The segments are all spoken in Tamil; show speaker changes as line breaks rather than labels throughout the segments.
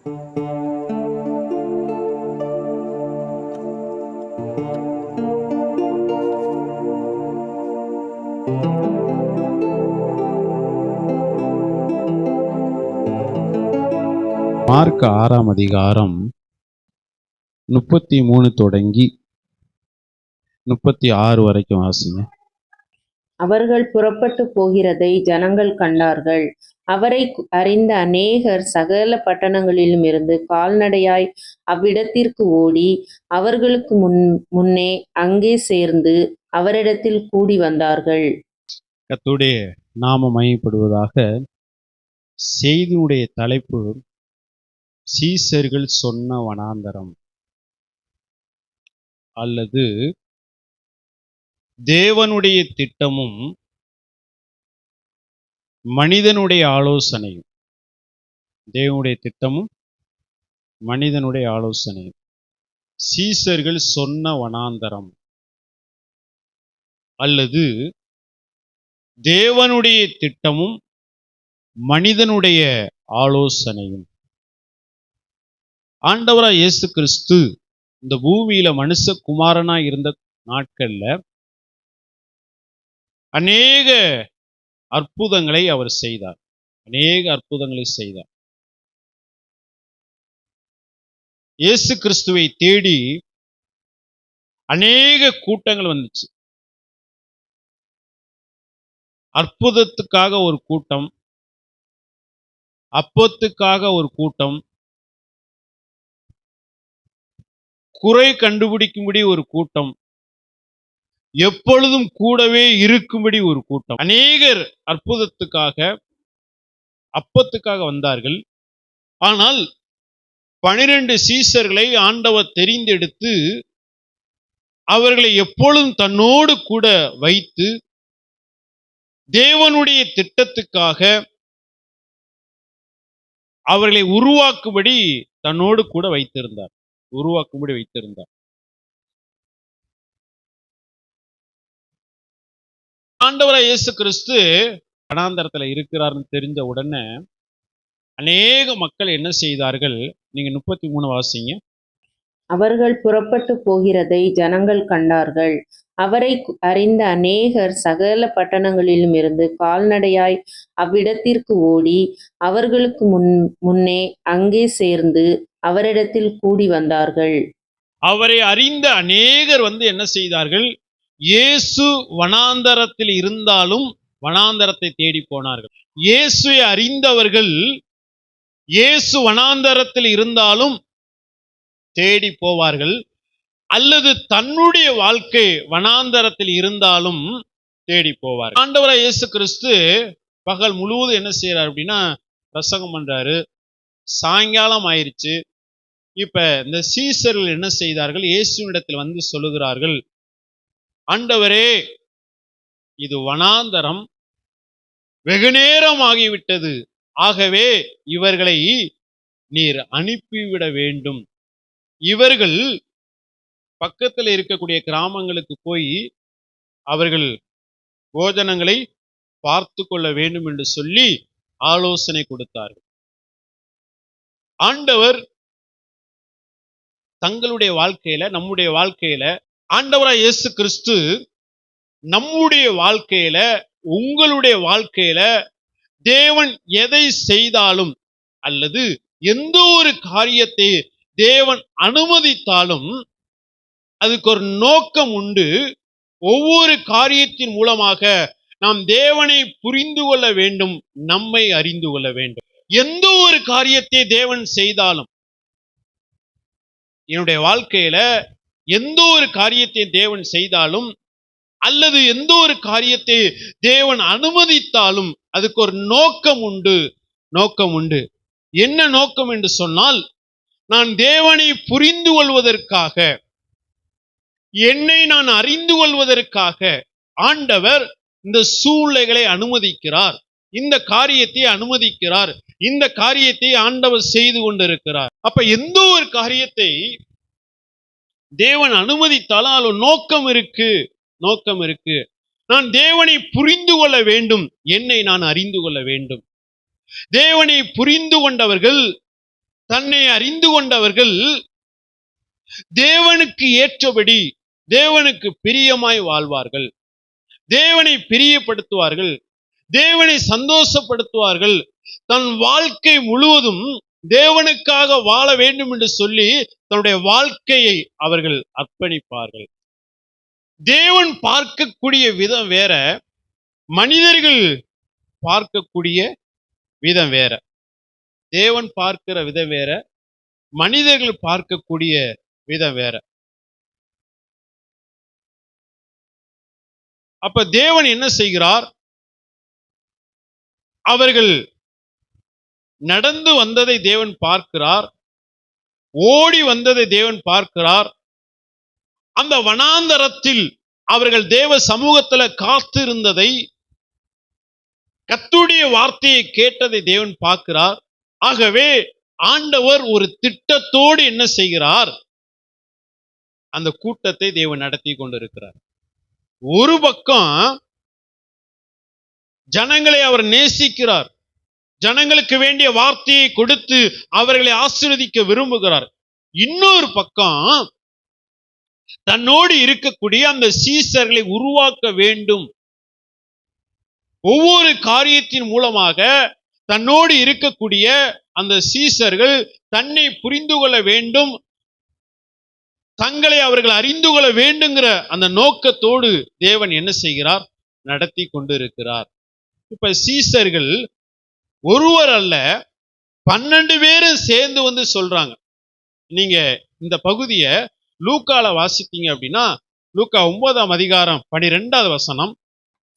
மார்க் 6ஆம் அதிகாரம் 33 தொடங்கி 36 வரைக்கும் வாசிங்க.
அவர்கள் புறப்பட்டு போகிறதை ஜனங்கள் கண்டார்கள். அவரை அறிந்த அநேகர் சகல பட்டணங்களிலும் இருந்து கால்நடையாய் அவ்விடத்திற்கு ஓடி அவர்களுக்கு முன்னே அங்கே சேர்ந்து அவரிடத்தில் கூடி வந்தார்கள்.
கர்த்தருடைய நாமம் மகிமைப்படுவதாக. செய்தியுடைய தலைப்பு சீசர்கள் சொன்ன வனாந்தரம் அல்லது தேவனுடைய திட்டமும் மனிதனுடைய ஆலோசனையும். தேவனுடைய திட்டமும் மனிதனுடைய ஆலோசனையும். சீசர்கள் சொன்ன வனாந்தரம் அல்லது தேவனுடைய திட்டமும் மனிதனுடைய ஆலோசனையும். ஆண்டவராய் இயேசு கிறிஸ்து இந்த பூமியில மனுஷகுமாரனா இருந்த நாட்கள்ல அநேக அற்புதங்களை அவர் செய்தார். அநேக அற்புதங்களை செய்தார். இயேசு கிறிஸ்துவை தேடி அநேக கூட்டங்கள் வந்துச்சு. அற்புதத்துக்காக ஒரு கூட்டம், அப்பத்துக்காக ஒரு கூட்டம், குறை கண்டுபிடிக்கும்படி ஒரு கூட்டம், எப்பொழுதும் கூடவே இருக்கும்படி ஒரு கூட்டம். அநேகர் அற்புதத்துக்காக அப்பத்துக்காக வந்தார்கள். ஆனால் 12 சீசர்களை ஆண்டவர் தெரிந்தெடுத்து அவர்களை எப்பொழுதும் தன்னோடு கூட வைத்து தேவனுடைய திட்டத்துக்காக அவர்களை உருவாக்கும்படி தன்னோடு கூட வைத்திருந்தார். ஆண்டவராய் இயேசு கிறிஸ்து வனாந்தரத்துல இருக்கிறார்னு தெரிஞ்ச உடனே அநேக மக்கள் என்ன செய்தார்கள்? நீங்க 33 வாசிங்க.
அவர்கள் புறப்பட்டு போகிறதை ஜனங்கள் கண்டார்கள். அவரை அறிந்த அநேகர் சகல பட்டணங்களிலும் இருந்து கால்நடையாய் அவ்விடத்திற்கு ஓடி அவர்களுக்கு முன்னே அங்கே சேர்ந்து அவரிடத்தில் கூடி வந்தார்கள்.
அவரை அறிந்த அநேகர் என்ன செய்தார்கள்? இயேசு வனாந்தரத்தில் இருந்தாலும் வனாந்தரத்தை தேடி போனார்கள். இயேசுவை அறிந்தவர்கள் இயேசு வனாந்தரத்தில் இருந்தாலும் தேடி போவார்கள். அல்லது தன்னுடைய வாழ்க்கை வனாந்தரத்தில் இருந்தாலும் தேடி போவார். ஆண்டவராய் இயேசு கிறிஸ்து பகல் முழுவதும் என்ன செய்யறாரு அப்படின்னா பிரசங்கம் பண்றாரு. சாயங்காலம் ஆயிருச்சு. இப்ப இந்த சீசர்கள் என்ன செய்தார்கள்? இயேசுவிடத்தில் வந்து சொல்லுகிறார்கள், ஆண்டவரே, இது வனாந்தரம், வெகு நேரம் ஆகிவிட்டது. ஆகவே இவர்களை நீர் அனுப்பிவிட வேண்டும். இவர்கள் பக்கத்தில் இருக்கக்கூடிய கிராமங்களுக்கு போய் அவர்கள் போஜனங்களை பார்த்து கொள்ள வேண்டும் என்று சொல்லி ஆலோசனை கொடுத்தார்கள். ஆண்டவர் தங்களுடைய வாழ்க்கையில, நம்முடைய வாழ்க்கையில, ஆண்டவராய் இயேசு கிறிஸ்து நம்முடைய வாழ்க்கையில, உங்களுடைய வாழ்க்கையில தேவன் எதை செய்தாலும் அல்லது எந்த ஒரு காரியத்தை தேவன் அனுமதித்தாலும் அதுக்கு ஒரு நோக்கம் உண்டு. ஒவ்வொரு காரியத்தின் மூலமாக நாம் தேவனை புரிந்து கொள்ள வேண்டும், நம்மை அறிந்து கொள்ள வேண்டும். எந்த ஒரு காரியத்தை தேவன் செய்தாலும், என்னுடைய வாழ்க்கையில எந்த ஒரு காரியத்தை தேவன் செய்தாலும் அல்லது எந்த ஒரு காரியத்தை தேவன் அனுமதித்தாலும் அதுக்கு ஒரு நோக்கம் உண்டு. என்ன நோக்கம் என்று சொன்னால், நான் தேவனை புரிந்து கொள்வதற்காக, என்னை நான் அறிந்து கொள்வதற்காக ஆண்டவர் இந்த சூழ்நிலைகளை அனுமதிக்கிறார், இந்த காரியத்தை அனுமதிக்கிறார், இந்த காரியத்தை ஆண்டவர் செய்து கொண்டிருக்கிறார். அப்ப எந்த ஒரு காரியத்தை தேவன் அனுமதித்தாலும் அதுல நோக்கம் இருக்கு. நான் தேவனை புரிந்து கொள்ள வேண்டும், என்னை நான் அறிந்து கொள்ள வேண்டும். தேவனை புரிந்து கொண்டவர்கள் தன்னை அறிந்து கொண்டவர்கள் தேவனுக்கு ஏற்றபடி தேவனுக்கு பிரியமாய் வாழ்வார்கள், தேவனை பிரியப்படுத்துவார்கள், தேவனை சந்தோஷப்படுத்துவார்கள், தன் வாழ்க்கை முழுவதும் தேவனுக்காக வாழ வேண்டும் என்று சொல்லி தன்னுடைய வாழ்க்கையை அவர்கள் அர்ப்பணிப்பார்கள். தேவன் பார்க்கக்கூடிய விதம் வேற, மனிதர்கள் பார்க்கக்கூடிய விதம் வேற. தேவன் பார்க்கிற விதம் வேற, மனிதர்கள் பார்க்கக்கூடிய விதம் வேற. அப்ப தேவன் என்ன செய்கிறார்? அவர்கள் நடந்து வந்ததை தேவன் பார்க்கிறார், ஓடி வந்ததை தேவன் பார்க்கிறார். அந்த வனாந்தரத்தில் அவர்கள் தேவ சமூகத்துல காத்திருந்ததை, கர்த்தருடைய வார்த்தையை கேட்டதை தேவன் பார்க்கிறார். ஆகவே ஆண்டவர் ஒரு திட்டத்தோடு என்ன செய்கிறார்? அந்த கூட்டத்தை தேவன் நடத்தி கொண்டிருக்கிறார். ஒரு பக்கம் ஜனங்களை அவர் நேசிக்கிறார், ஜனங்களுக்கு வேண்டிய வார்த்தையை கொடுத்து அவர்களை ஆசீர்வதிக்க விரும்புகிறார். இன்னொரு பக்கம் தன்னோடு இருக்கக்கூடிய அந்த சீசர்களை உருவாக்க வேண்டும். ஒவ்வொரு காரியத்தின் மூலமாக தன்னோடு இருக்கக்கூடிய அந்த சீசர்கள் தன்னை புரிந்து கொள்ள வேண்டும், தங்களை அவர்கள் அறிந்து கொள்ள வேண்டுங்கிற அந்த நோக்கத்தோடு தேவன் என்ன செய்கிறார்? நடத்தி கொண்டு இருக்கிறார். இப்ப சீசர்கள் ஒருவர் அல்ல, 12 பேரும் சேர்ந்து வந்து சொல்றாங்க. நீங்க இந்த பகுதியை லூக்கால வாசித்தீங்க அப்படின்னா, லூக்கா 9ஆம் அதிகாரம் 12வது வசனம்.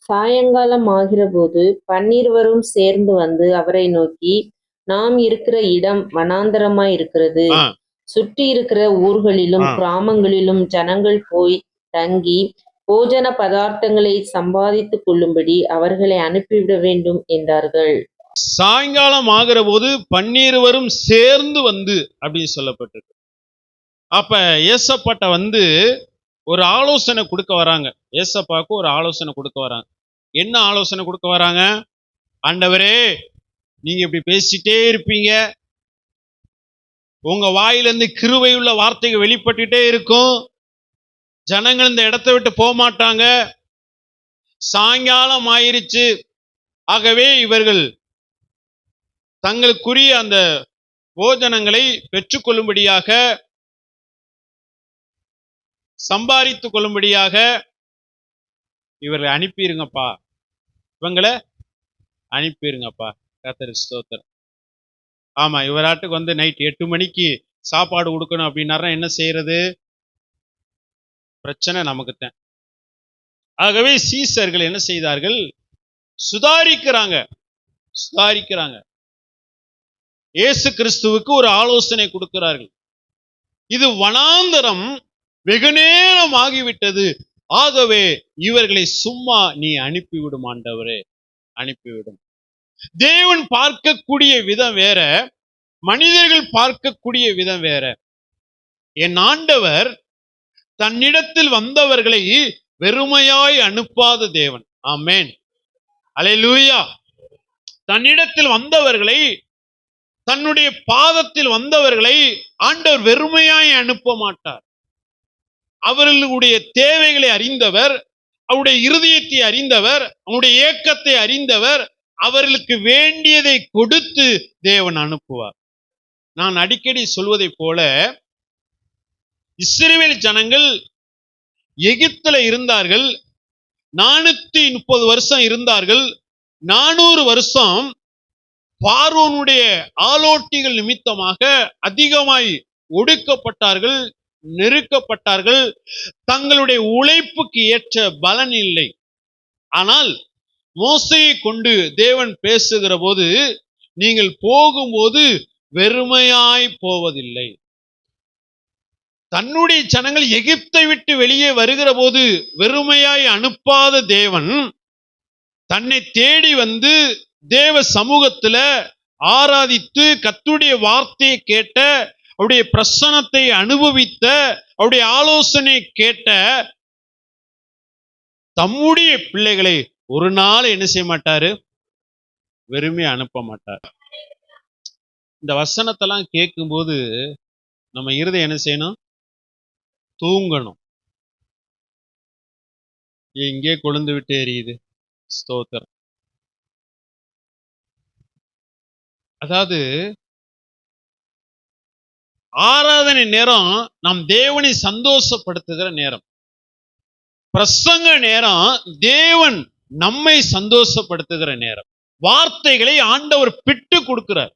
சாயங்காலம் ஆகிறபோது 12 சேர்ந்து வந்து அவரை நோக்கி, நாம் இருக்கிற இடம் வனாந்தரமாய் இருக்கிறது, சுற்றி இருக்கிற ஊர்களிலும் கிராமங்களிலும் ஜனங்கள் போய் தங்கி போஜன பதார்த்தங்களை சம்பாதித்துக் கொள்ளும்படி அவர்களை அனுப்பிவிட வேண்டும் என்றார்கள்.
சாயங்காலம் ஆகிற போது 12 சேர்ந்து வந்து அப்படின்னு சொல்லப்பட்டிருக்கு. அப்ப ஏசப்பாட்ட வந்து ஒரு ஆலோசனை கொடுக்க வராங்க. ஏசப்பாவுக்கு ஒரு ஆலோசனை கொடுக்க வராங்க. என்ன ஆலோசனை கொடுக்க வராங்க? ஆண்டவரே, நீங்க இப்படி பேசிட்டே இருப்பீங்க, உங்க வாயிலிருந்து கிருபையுள்ள வார்த்தைகள் வெளிப்பட்டுட்டே இருக்கும், ஜனங்கள் இந்த இடத்தை விட்டு போக மாட்டாங்க, சாயங்காலம் ஆயிருச்சு, ஆகவே இவர்கள் தங்களுக்குரிய அந்த போஜனங்களை பெற்றுக்கொள்ளும்படியாக, சம்பாதித்துக் கொள்ளும்படியாக இவர்களை அனுப்பிடுங்கப்பா, இவங்களை அனுப்பிடுங்கப்பா. கர்த்தர் ஸ்தோத்திரம். ஆமா, இவராட்டுக்கு வந்து நைட் 8 மணிக்கு சாப்பாடு கொடுக்கணும் அப்படின்னாரா என்ன செய்யறது? பிரச்சனை நமக்குத்தான். ஆகவே சீசர்கள் என்ன செய்தார்கள்? சுதாரிக்கிறாங்க. இயேசு கிறிஸ்துவுக்கு ஒரு ஆலோசனை கொடுக்கிறார்கள். இது வனாந்தரம், வெகு நேரம் ஆகிவிட்டது, ஆகவே இவர்களை சும்மா நீ அனுப்பிவிடும் ஆண்டவரே, அனுப்பிவிடும். தேவன் பார்க்கக்கூடிய விதம் வேற, மனிதர்கள் பார்க்கக்கூடிய விதம் வேற. என் ஆண்டவர் தன்னிடத்தில் வந்தவர்களை வெறுமையாய் அனுப்பாத தேவன். ஆமென், அல்லேலூயா. தன்னிடத்தில் வந்தவர்களை, தன்னுடைய பாதத்தில் வந்தவர்களை ஆண்டவர் வெறுமையாய் அனுப்ப மாட்டார். அவர்களுடைய தேவைகளை அறிந்தவர், அவருடைய இருதயத்தை அறிந்தவர், அவருடைய ஏக்கத்தை அறிந்தவர், அவர்களுக்கு வேண்டியதை கொடுத்து தேவன் அனுப்புவார். நான் அடிக்கடி சொல்வதை போல, இஸ்ரவேல் ஜனங்கள் எகிப்துல இருந்தார்கள், 430 வருஷம் இருந்தார்கள். 400 வருஷம் பார்வோனுடைய ஆலோட்டிகள் நிமித்தமாக அதிகமாய் ஒடுக்கப்பட்டார்கள், நெருக்கப்பட்டார்கள். தங்களுடைய உழைப்புக்கு ஏற்ற பலன் இல்லை. ஆனால் மோசேயை கொண்டு தேவன் பேசுகிற போது, நீங்கள் போகும்போது வெறுமையாய் போவதில்லை. தன்னுடைய ஜனங்கள் எகிப்தை விட்டு வெளியே வருகிற போது வெறுமையாய் அனுப்பாத தேவன், தன்னை தேடி வந்து தேவ சமூகத்துல ஆராதித்து கர்த்தருடைய வார்த்தையை கேட்ட, அவருடைய பிரசன்னத்தை அனுபவித்த, அவருடைய ஆலோசனை கேட்ட தம்முடைய பிள்ளைகளை ஒரு நாள் என்ன செய்ய மாட்டாரு? வெறுமை அனுப்ப மாட்டார். இந்த வசனத்தெல்லாம் கேட்கும்போது நம்ம இருதயம் என்ன செய்யணும்? தூங்கணும். எங்கே கொழுந்து விட்டு எரியுது. ஸ்தோத்திரம். அதாவது ஆராதனை நேரம் நாம் தேவனை சந்தோஷப்படுத்துகிற நேரம். பிரசங்க நேரம் தேவன் நம்மை சந்தோஷப்படுத்துகிற நேரம். வார்த்தைகளை ஆண்டவர் பிட்டு கொடுக்கிறார்,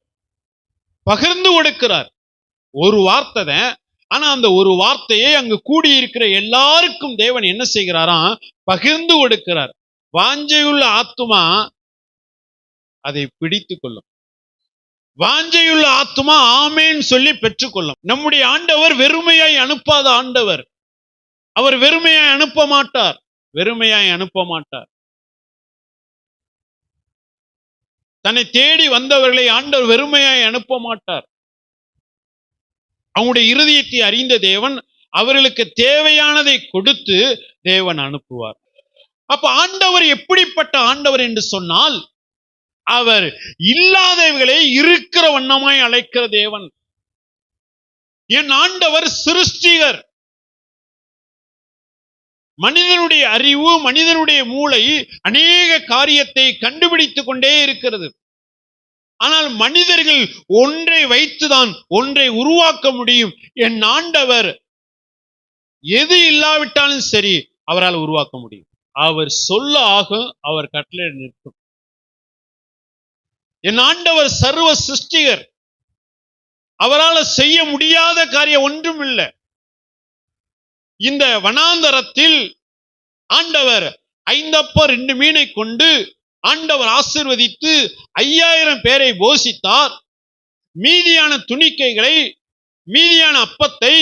பகிர்ந்து கொடுக்கிறார். ஒரு வார்த்தை தான், ஆனா அந்த ஒரு வார்த்தையை அங்கு கூடியிருக்கிற எல்லாருக்கும் தேவன் என்ன செய்கிறாராம்? பகிர்ந்து கொடுக்கிறார். வாஞ்சையுள்ள ஆத்துமா அதை பிடித்து கொள்ளும். வாஞ்சையுள்ள ஆத்துமா ஆமேன் சொல்லி பெற்றுக்கொள்ளும். நம்முடைய ஆண்டவர் வெறுமையாய் அனுப்பாத ஆண்டவர். அவர் வெறுமையாய் அனுப்ப மாட்டார். வெறுமையாய் அனுப்ப மாட்டார். தன்னை தேடி வந்தவர்களை ஆண்டவர் வெறுமையாய் அனுப்ப மாட்டார். அவங்களுடைய இருதயத்தை அறிந்த தேவன் அவர்களுக்கு தேவையானதை கொடுத்து தேவன் அனுப்புவார். அப்ப ஆண்டவர் எப்படிப்பட்ட ஆண்டவர் என்று சொன்னால், அவர் இல்லாதவர்களை இருக்கிற வண்ணமாய் அழைக்கிற தேவன். என் ஆண்டவர் சிருஷ்டிகர். மனிதனுடைய அறிவு, மனிதனுடைய மூளை அநேக காரியத்தை கண்டுபிடித்துக் கொண்டே இருக்கிறது. ஆனால் மனிதர்கள் ஒன்றை வைத்துதான் ஒன்றை உருவாக்க முடியும். என் ஆண்டவர் எது இல்லாவிட்டாலும் சரி அவரால் உருவாக்க முடியும். அவர் சொல்ல ஆகும், அவர் கட்டளை நிற்கும். என் ஆண்டவர் சர்வ சிருஷ்டிகர். அவரால் செய்ய முடியாத காரியம் ஒன்றும் இல்லை. இந்த வனாந்தரத்தில் ஆண்டவர் 5 அப்பம் 2 மீனை கொண்டு ஆண்டவர் ஆசீர்வதித்து 5000 பேரை போஷித்தார். மீதியான துணிக்கைகளை, மீதியான அப்பத்தை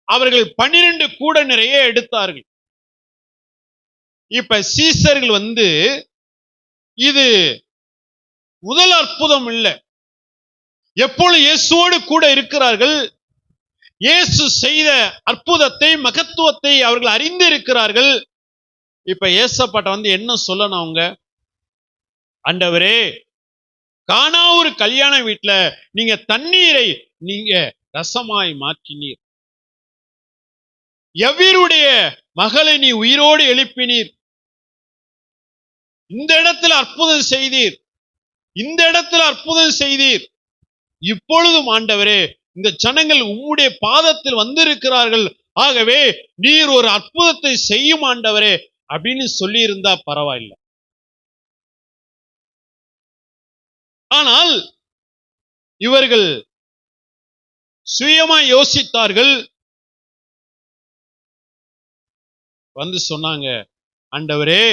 அவர்கள் 12 கூட நிறைய எடுத்தார்கள். இப்ப சீசர்கள் இது முதல் அற்புதம் இல்லை. எப்பொழுது இயேசுவோடு கூட இருக்கிறார்கள், இயேசு செய்த அற்புதத்தை, மகத்துவத்தை அவர்கள் அறிந்து இருக்கிறார்கள். இப்ப ஏசப்பாட்ட என்ன சொல்லணும்? அவங்க, ஆண்டவரே, கானா ஒரு கல்யாண வீட்டுல நீங்க தண்ணீரை நீங்க ரசமாய் மாற்றினீர். எவருடைய மகளை நீ உயிரோடு எழுப்பினீர். இந்த இடத்துல அற்புதம் செய்தீர், இந்த இடத்துல அற்புதம் செய்தீர். இப்பொழுதும் ஆண்டவரே, இந்த ஜனங்கள் உம்முடைய பாதத்தில் வந்திருக்கிறார்கள். ஆகவே நீர் ஒரு அற்புதத்தை செய்யும் ஆண்டவரே அப்படின்னு சொல்லி இருந்தா பரவாயில்லை. ஆனால் இவர்கள் சுயமா யோசித்தார்கள். சொன்னாங்க, ஆண்டவரே,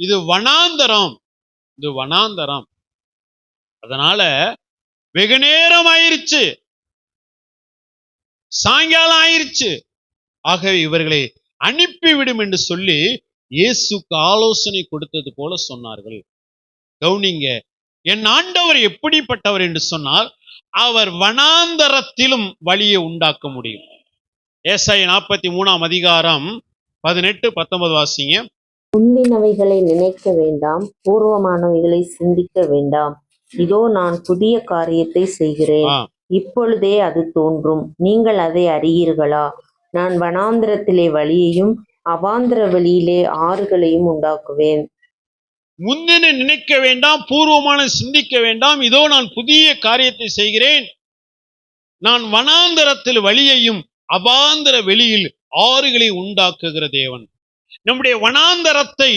இது வனாந்தரம், இது வனாந்தரம். அதனால வெகு நேரம் ஆயிருச்சு, சாயங்காலம் ஆயிருச்சு. ஆகவே இவர்களை அனுப்பிவிடும் என்று சொல்லி இயேசுக்கு ஆலோசனை கொடுத்தது போல சொன்னார்கள். கவுனிங்க, என் ஆண்டவர் எப்படிப்பட்டவர் என்று சொன்னால், அவர் வனாந்தரத்திலும் வழியை உண்டாக்க முடியும். ஏசாயா 43 அதிகாரம் 18, 19 வாசிங்க.
முந்தினவைகளை நினைக்க வேண்டாம், பூர்வமானவைகளை சிந்திக்க வேண்டாம். இதோ நான் புதிய காரியத்தை செய்கிறேன், இப்பொழுதே அது தோன்றும், நீங்கள் அதை அறியீர்களா? நான் வனாந்திரத்திலே வழியையும் அவாந்திர வழியிலே ஆறுகளையும் உண்டாக்குவேன்.
முந்தின நினைக்க வேண்டாம், பூர்வமான சிந்திக்க வேண்டாம். இதோ நான் புதிய காரியத்தை செய்கிறேன். நான் வனாந்தரத்தில் வழியையும் அவாந்திர வெளியில் ஆறுகளை உண்டாக்குகிற தேவன். நம்முடைய வனாந்தரத்தை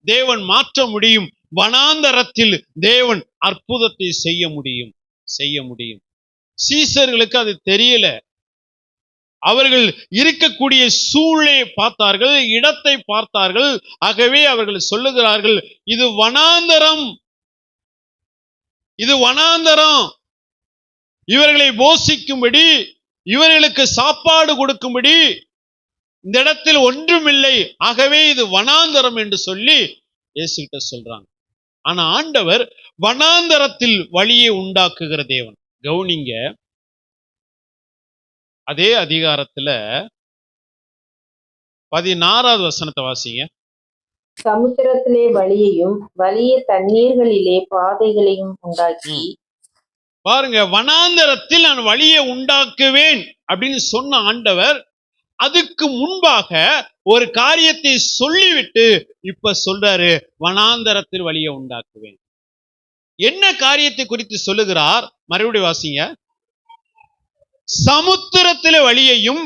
தேவன் மாற்ற முடியும். வனாந்தரத்தில் தேவன் அற்புதத்தை செய்ய முடியும். சீசர்களுக்கு அது தெரியல. அவர்கள் இருக்கக்கூடிய சூழலை பார்த்தார்கள், இடத்தை பார்த்தார்கள். ஆகவே அவர்கள் சொல்லுகிறார்கள், இது வனாந்தரம், இது வனாந்தரம். இவர்களை போஷிக்கும்படி, இவர்களுக்கு சாப்பாடு கொடுக்கும்படி இந்த இடத்தில் ஒன்றுமில்லை. ஆகவே இது வனாந்தரம் என்று சொல்லி இயேசுகிட்ட சொல்றாங்க. ஆனா ஆண்டவர் வனாந்தரத்தில் வழியை உண்டாக்குகிற தேவன். கவுனிங்க, அதே அதிகாரத்துல 16வது வசனத்தை வாசிங்க.
சமுத்திரத்திலே வழியையும் வலிய தண்ணீர்களிலே பாதைகளையும் உண்டாக்கி
பாருங்க, வனாந்தரத்தில் நான் வழியை உண்டாக்குவேன் அப்படின்னு சொன்ன ஆண்டவர் அதுக்கு முன்பாக ஒரு காரியத்தை சொல்லிவிட்டு இப்ப சொல்றாரு, வனாந்தரத்தில் வழியை உண்டாக்குவேன். என்ன காரியத்தை குறித்து சொல்லுகிறார்? மறுபடியும் வாசிங்க. சமுத்திரத்திலே வழியையும்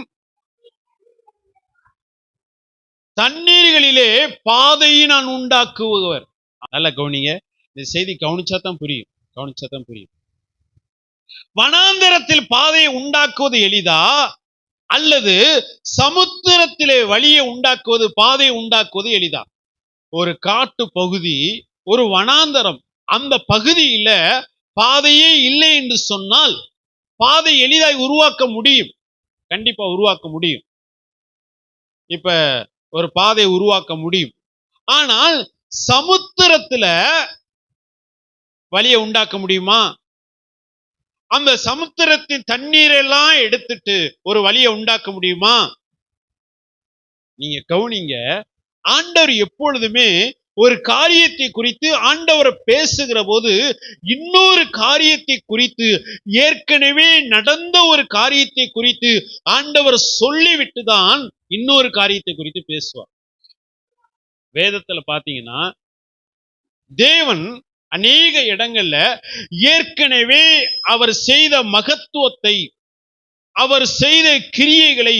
தண்ணீர்களிலே பாதையை நான் உண்டாக்குவர். நல்லா கவனிங்க, இந்த செய்தி கவனிச்சாதான் புரியும். வனாந்தரத்தில் பாதையை உண்டாக்குவது எளிதா, அல்லது சமுத்திரத்திலே வழியை உண்டாக்குவது, பாதையை உண்டாக்குவது எளிதா? ஒரு காட்டு பகுதி, ஒரு வனாந்தரம், அந்த பகுதியில பாதையே இல்லை என்று சொன்னால் பாதை எளிதாய் உருவாக்க முடியும், கண்டிப்பா உருவாக்க முடியும். இப்ப ஒரு பாதையை உருவாக்க முடியும். ஆனால் சமுத்திரத்துல வழியை உண்டாக்க முடியுமா? அந்த சமுத்திரத்தின் தண்ணீரெல்லாம் எடுத்துட்டு ஒரு வழியை உண்டாக்க முடியுமா? நீங்க கவனிங்க, ஆண்டவர் எப்பொழுதுமே ஒரு காரியத்தை குறித்து ஆண்டவர் பேசுகிற போது இன்னொரு காரியத்தை குறித்து, ஏற்கனவே நடந்த ஒரு காரியத்தை குறித்து ஆண்டவர் சொல்லிவிட்டு தான் இன்னொரு காரியத்தை குறித்து பேசுவார். வேதத்துல பாத்தீங்கன்னா தேவன் அநேக இடங்கள்ல ஏற்கனவே அவர் செய்த மகத்துவத்தை, அவர் செய்த கிரியைகளை,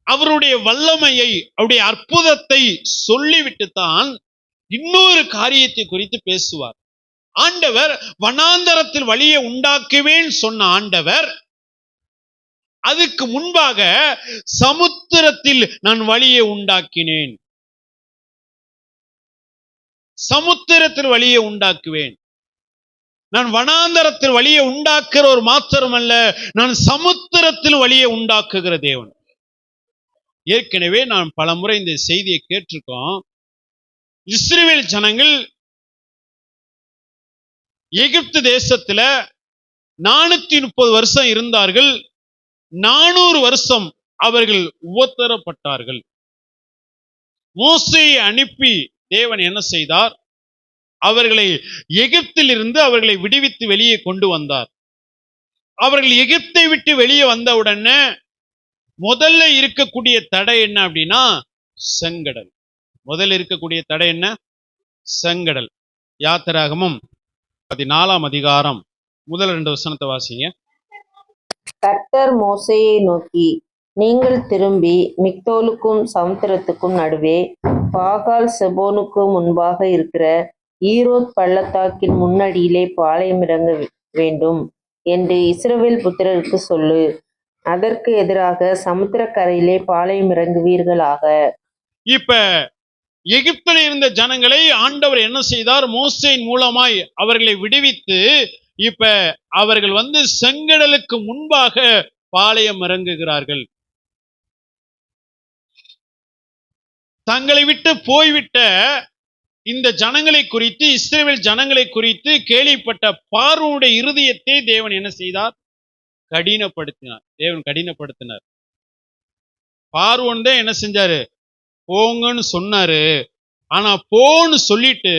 அவருடைய வல்லமையை, அவருடைய அற்புதத்தை சொல்லிவிட்டு தான் இன்னொரு காரியத்தை குறித்து பேசுவார். ஆண்டவர் வனாந்தரத்தில் வழியை உண்டாக்குவேன் சொன்ன ஆண்டவர் அதுக்கு முன்பாக சமுத்திரத்தில் நான் வழியை உண்டாக்கினேன், சமுத்திரத்தில் வழியை உண்டாக்குவேன். நான் வனாந்தரத்தில் வழியை உண்டாக்குற ஒரு மாத்திரமல்ல, நான் சமுத்திரத்தில் வழியை உண்டாக்குகிற தேவன். ஏற்கனவே நான் பலமுறை இந்த செய்தியை கேட்டிருக்கோம். இஸ்ரவேல் ஜனங்கள் எகிப்து தேசத்துல 430 வருஷம் இருந்தார்கள். 400 வருஷம் அவர்கள் உபத்திரப்பட்டார்கள். மோசேயை அனுப்பி தேவன் என்ன செய்தார்? அவர்களை எகிப்தில் இருந்து அவர்களை விடுவித்து வெளியே கொண்டு வந்தார். அவர்கள் எகிப்தை விட்டு வெளியே வந்தவுடனே முதல்ல இருக்கக்கூடிய தடை என்ன அப்படின்னா செங்கடல். முதல்ல இருக்கக்கூடிய தடை என்ன? செங்கடல். யாத்திராகமம் 14ஆம் அதிகாரம் முதல் 2 வசனத்தை வாசிங்க.
கர்த்தர் மோசேயை நோக்கி, நீங்கள் திரும்பி மிக்தோலுக்கும் சமுத்திரத்துக்கும் நடுவே பாகால் செபோனுக்கு முன்பாக இருக்கிற ஈரோத் பள்ளத்தாக்கின் முன்னடியிலே பாளையம் இறங்க வேண்டும் என்று இஸ்ரவேல் புத்திரருக்கு சொல்லு. அதற்கு எதிராக சமுத்திரக்கரையிலே பாளையம் இறங்குவீர்களாக.
இப்ப எகிப்தில் இருந்த ஜனங்களை ஆண்டவர் என்ன செய்தார்? மோசேயின் மூலமாய் அவர்களை விடுவித்து இப்ப அவர்கள் செங்கடலுக்கு முன்பாக பாளையம் இறங்குகிறார்கள். தங்களை விட்டு போய்விட்ட இந்த ஜனங்களை குறித்து, இஸ்ரவேல் ஜனங்களை குறித்து கேள்விப்பட்ட பார்வோனுடைய இருதயத்தை தேவன் என்ன செய்தார்? கடினப்படுத்தினார். தேவன் கடினப்படுத்தினார். பார்வோன் தான் என்ன செஞ்சாரு? போங்கன்னு சொன்னாரு. ஆனா போன்னு சொல்லிட்டு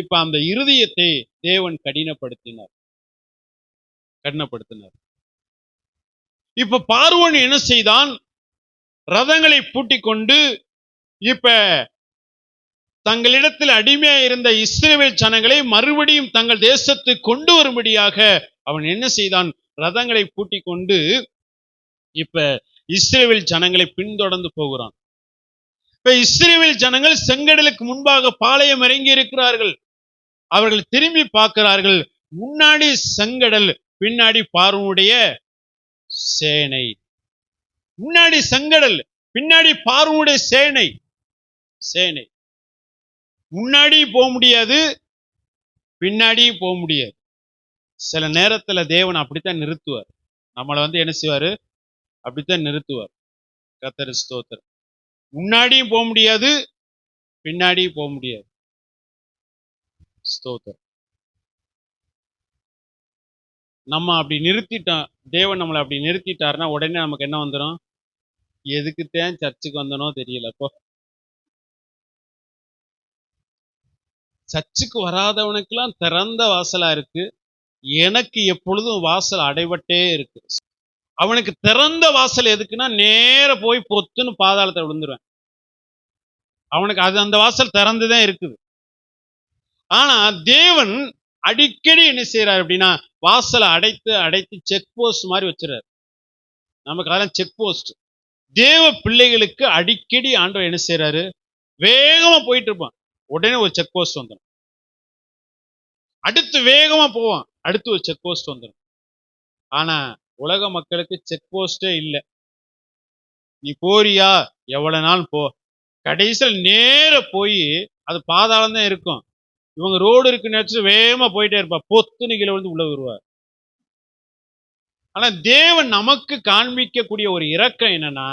இப்ப அந்த இருதயத்தை தேவன் கடினப்படுத்தினார். இப்ப பார்வோன் என்ன செய்தான்? ரதங்களை பூட்டிக் கொண்டு இப்ப தங்களிடத்தில் அடிமையா இருந்த இஸ்ரவேல் ஜனங்களை மறுபடியும் தங்கள் தேசத்துக்கு கொண்டு வரும்படியாக அவன் என்ன செய்தான்? ரதங்களை பூட்டிக் கொண்டு இப்ப இஸ்ரவேல் ஜனங்களை பின்தொடர்ந்து போகிறான். இப்ப இஸ்ரவேல் ஜனங்கள் செங்கடலுக்கு முன்பாக பாளையம் இறங்கி இருக்கிறார்கள். அவர்கள் திரும்பி பார்க்கிறார்கள். முன்னாடி செங்கடல், பின்னாடி பார்வோனுடைய சேனை. முன்னாடி செங்கடல், பின்னாடி பார்வோனுடைய சேனை. முன்னாடி போக முடியாது, பின்னாடி போக முடியாது. சில நேரத்துல தேவன் அப்படித்தான் நிறுத்துவார். நம்மளை என்ன செய்வாரு? அப்படித்தான் நிறுத்துவார். கர்த்தர் ஸ்தோத்திரம். முன்னாடியும் போக முடியாது, பின்னாடியும் போக முடியாது. ஸ்தோத்திரம். நம்ம அப்படி நிறுத்திட்டோம், தேவன் நம்மளை அப்படி நிறுத்திட்டாருன்னா உடனே நமக்கு என்ன வந்துடும்? எதுக்குத்தான் சர்ச்சுக்கு வந்தனோ தெரியல. அப்போ சர்ச்சுக்கு வராதவனுக்கெல்லாம் திறந்த வாசலா இருக்கு. எனக்கு எப்பொழுதும் வாசல் அடைபட்டே இருக்கு. அவனுக்கு திறந்த வாசல் எதுக்குன்னா, நேர போய் பொத்துன்னு பாதாளத்துல விழுந்துருவேன். அவனுக்கு அது அந்த வாசல் திறந்துதான் இருக்குது. ஆனா தேவன் அடிக்கடி என்ன செய்யறாரு அப்படின்னா, வாசலை அடைத்து அடைத்து செக் போஸ்ட் மாதிரி வச்சிடறாரு. நமக்கு அதெல்லாம் செக் போஸ்ட். தேவ பிள்ளைகளுக்கு அடிக்கடி ஆண்டவர் என்ன செய்யறாரு, வேகமா போயிட்டு இருப்பான், உடனே ஒரு செக் போஸ்ட் வந்துடும். அடுத்து வேகமா போவான், அடுத்து ஒரு செக் போஸ்ட் வந்துடும். ஆனா உலக மக்களுக்கு செக் போஸ்டே இல்லை. நீ போறியா, எவ்வளவு நாள் போ, கடைசியில் நேர போய் அது பாதாளம் தான் இருக்கும். இவங்க ரோடு இருக்கு நினைச்சு வேகமா போயிட்டே இருப்பா, பொத்துன்னு கீழே விழுந்து உள்ள வருவார். ஆனா தேவன் நமக்கு காண்பிக்கக்கூடிய ஒரு இரக்கம் என்னன்னா,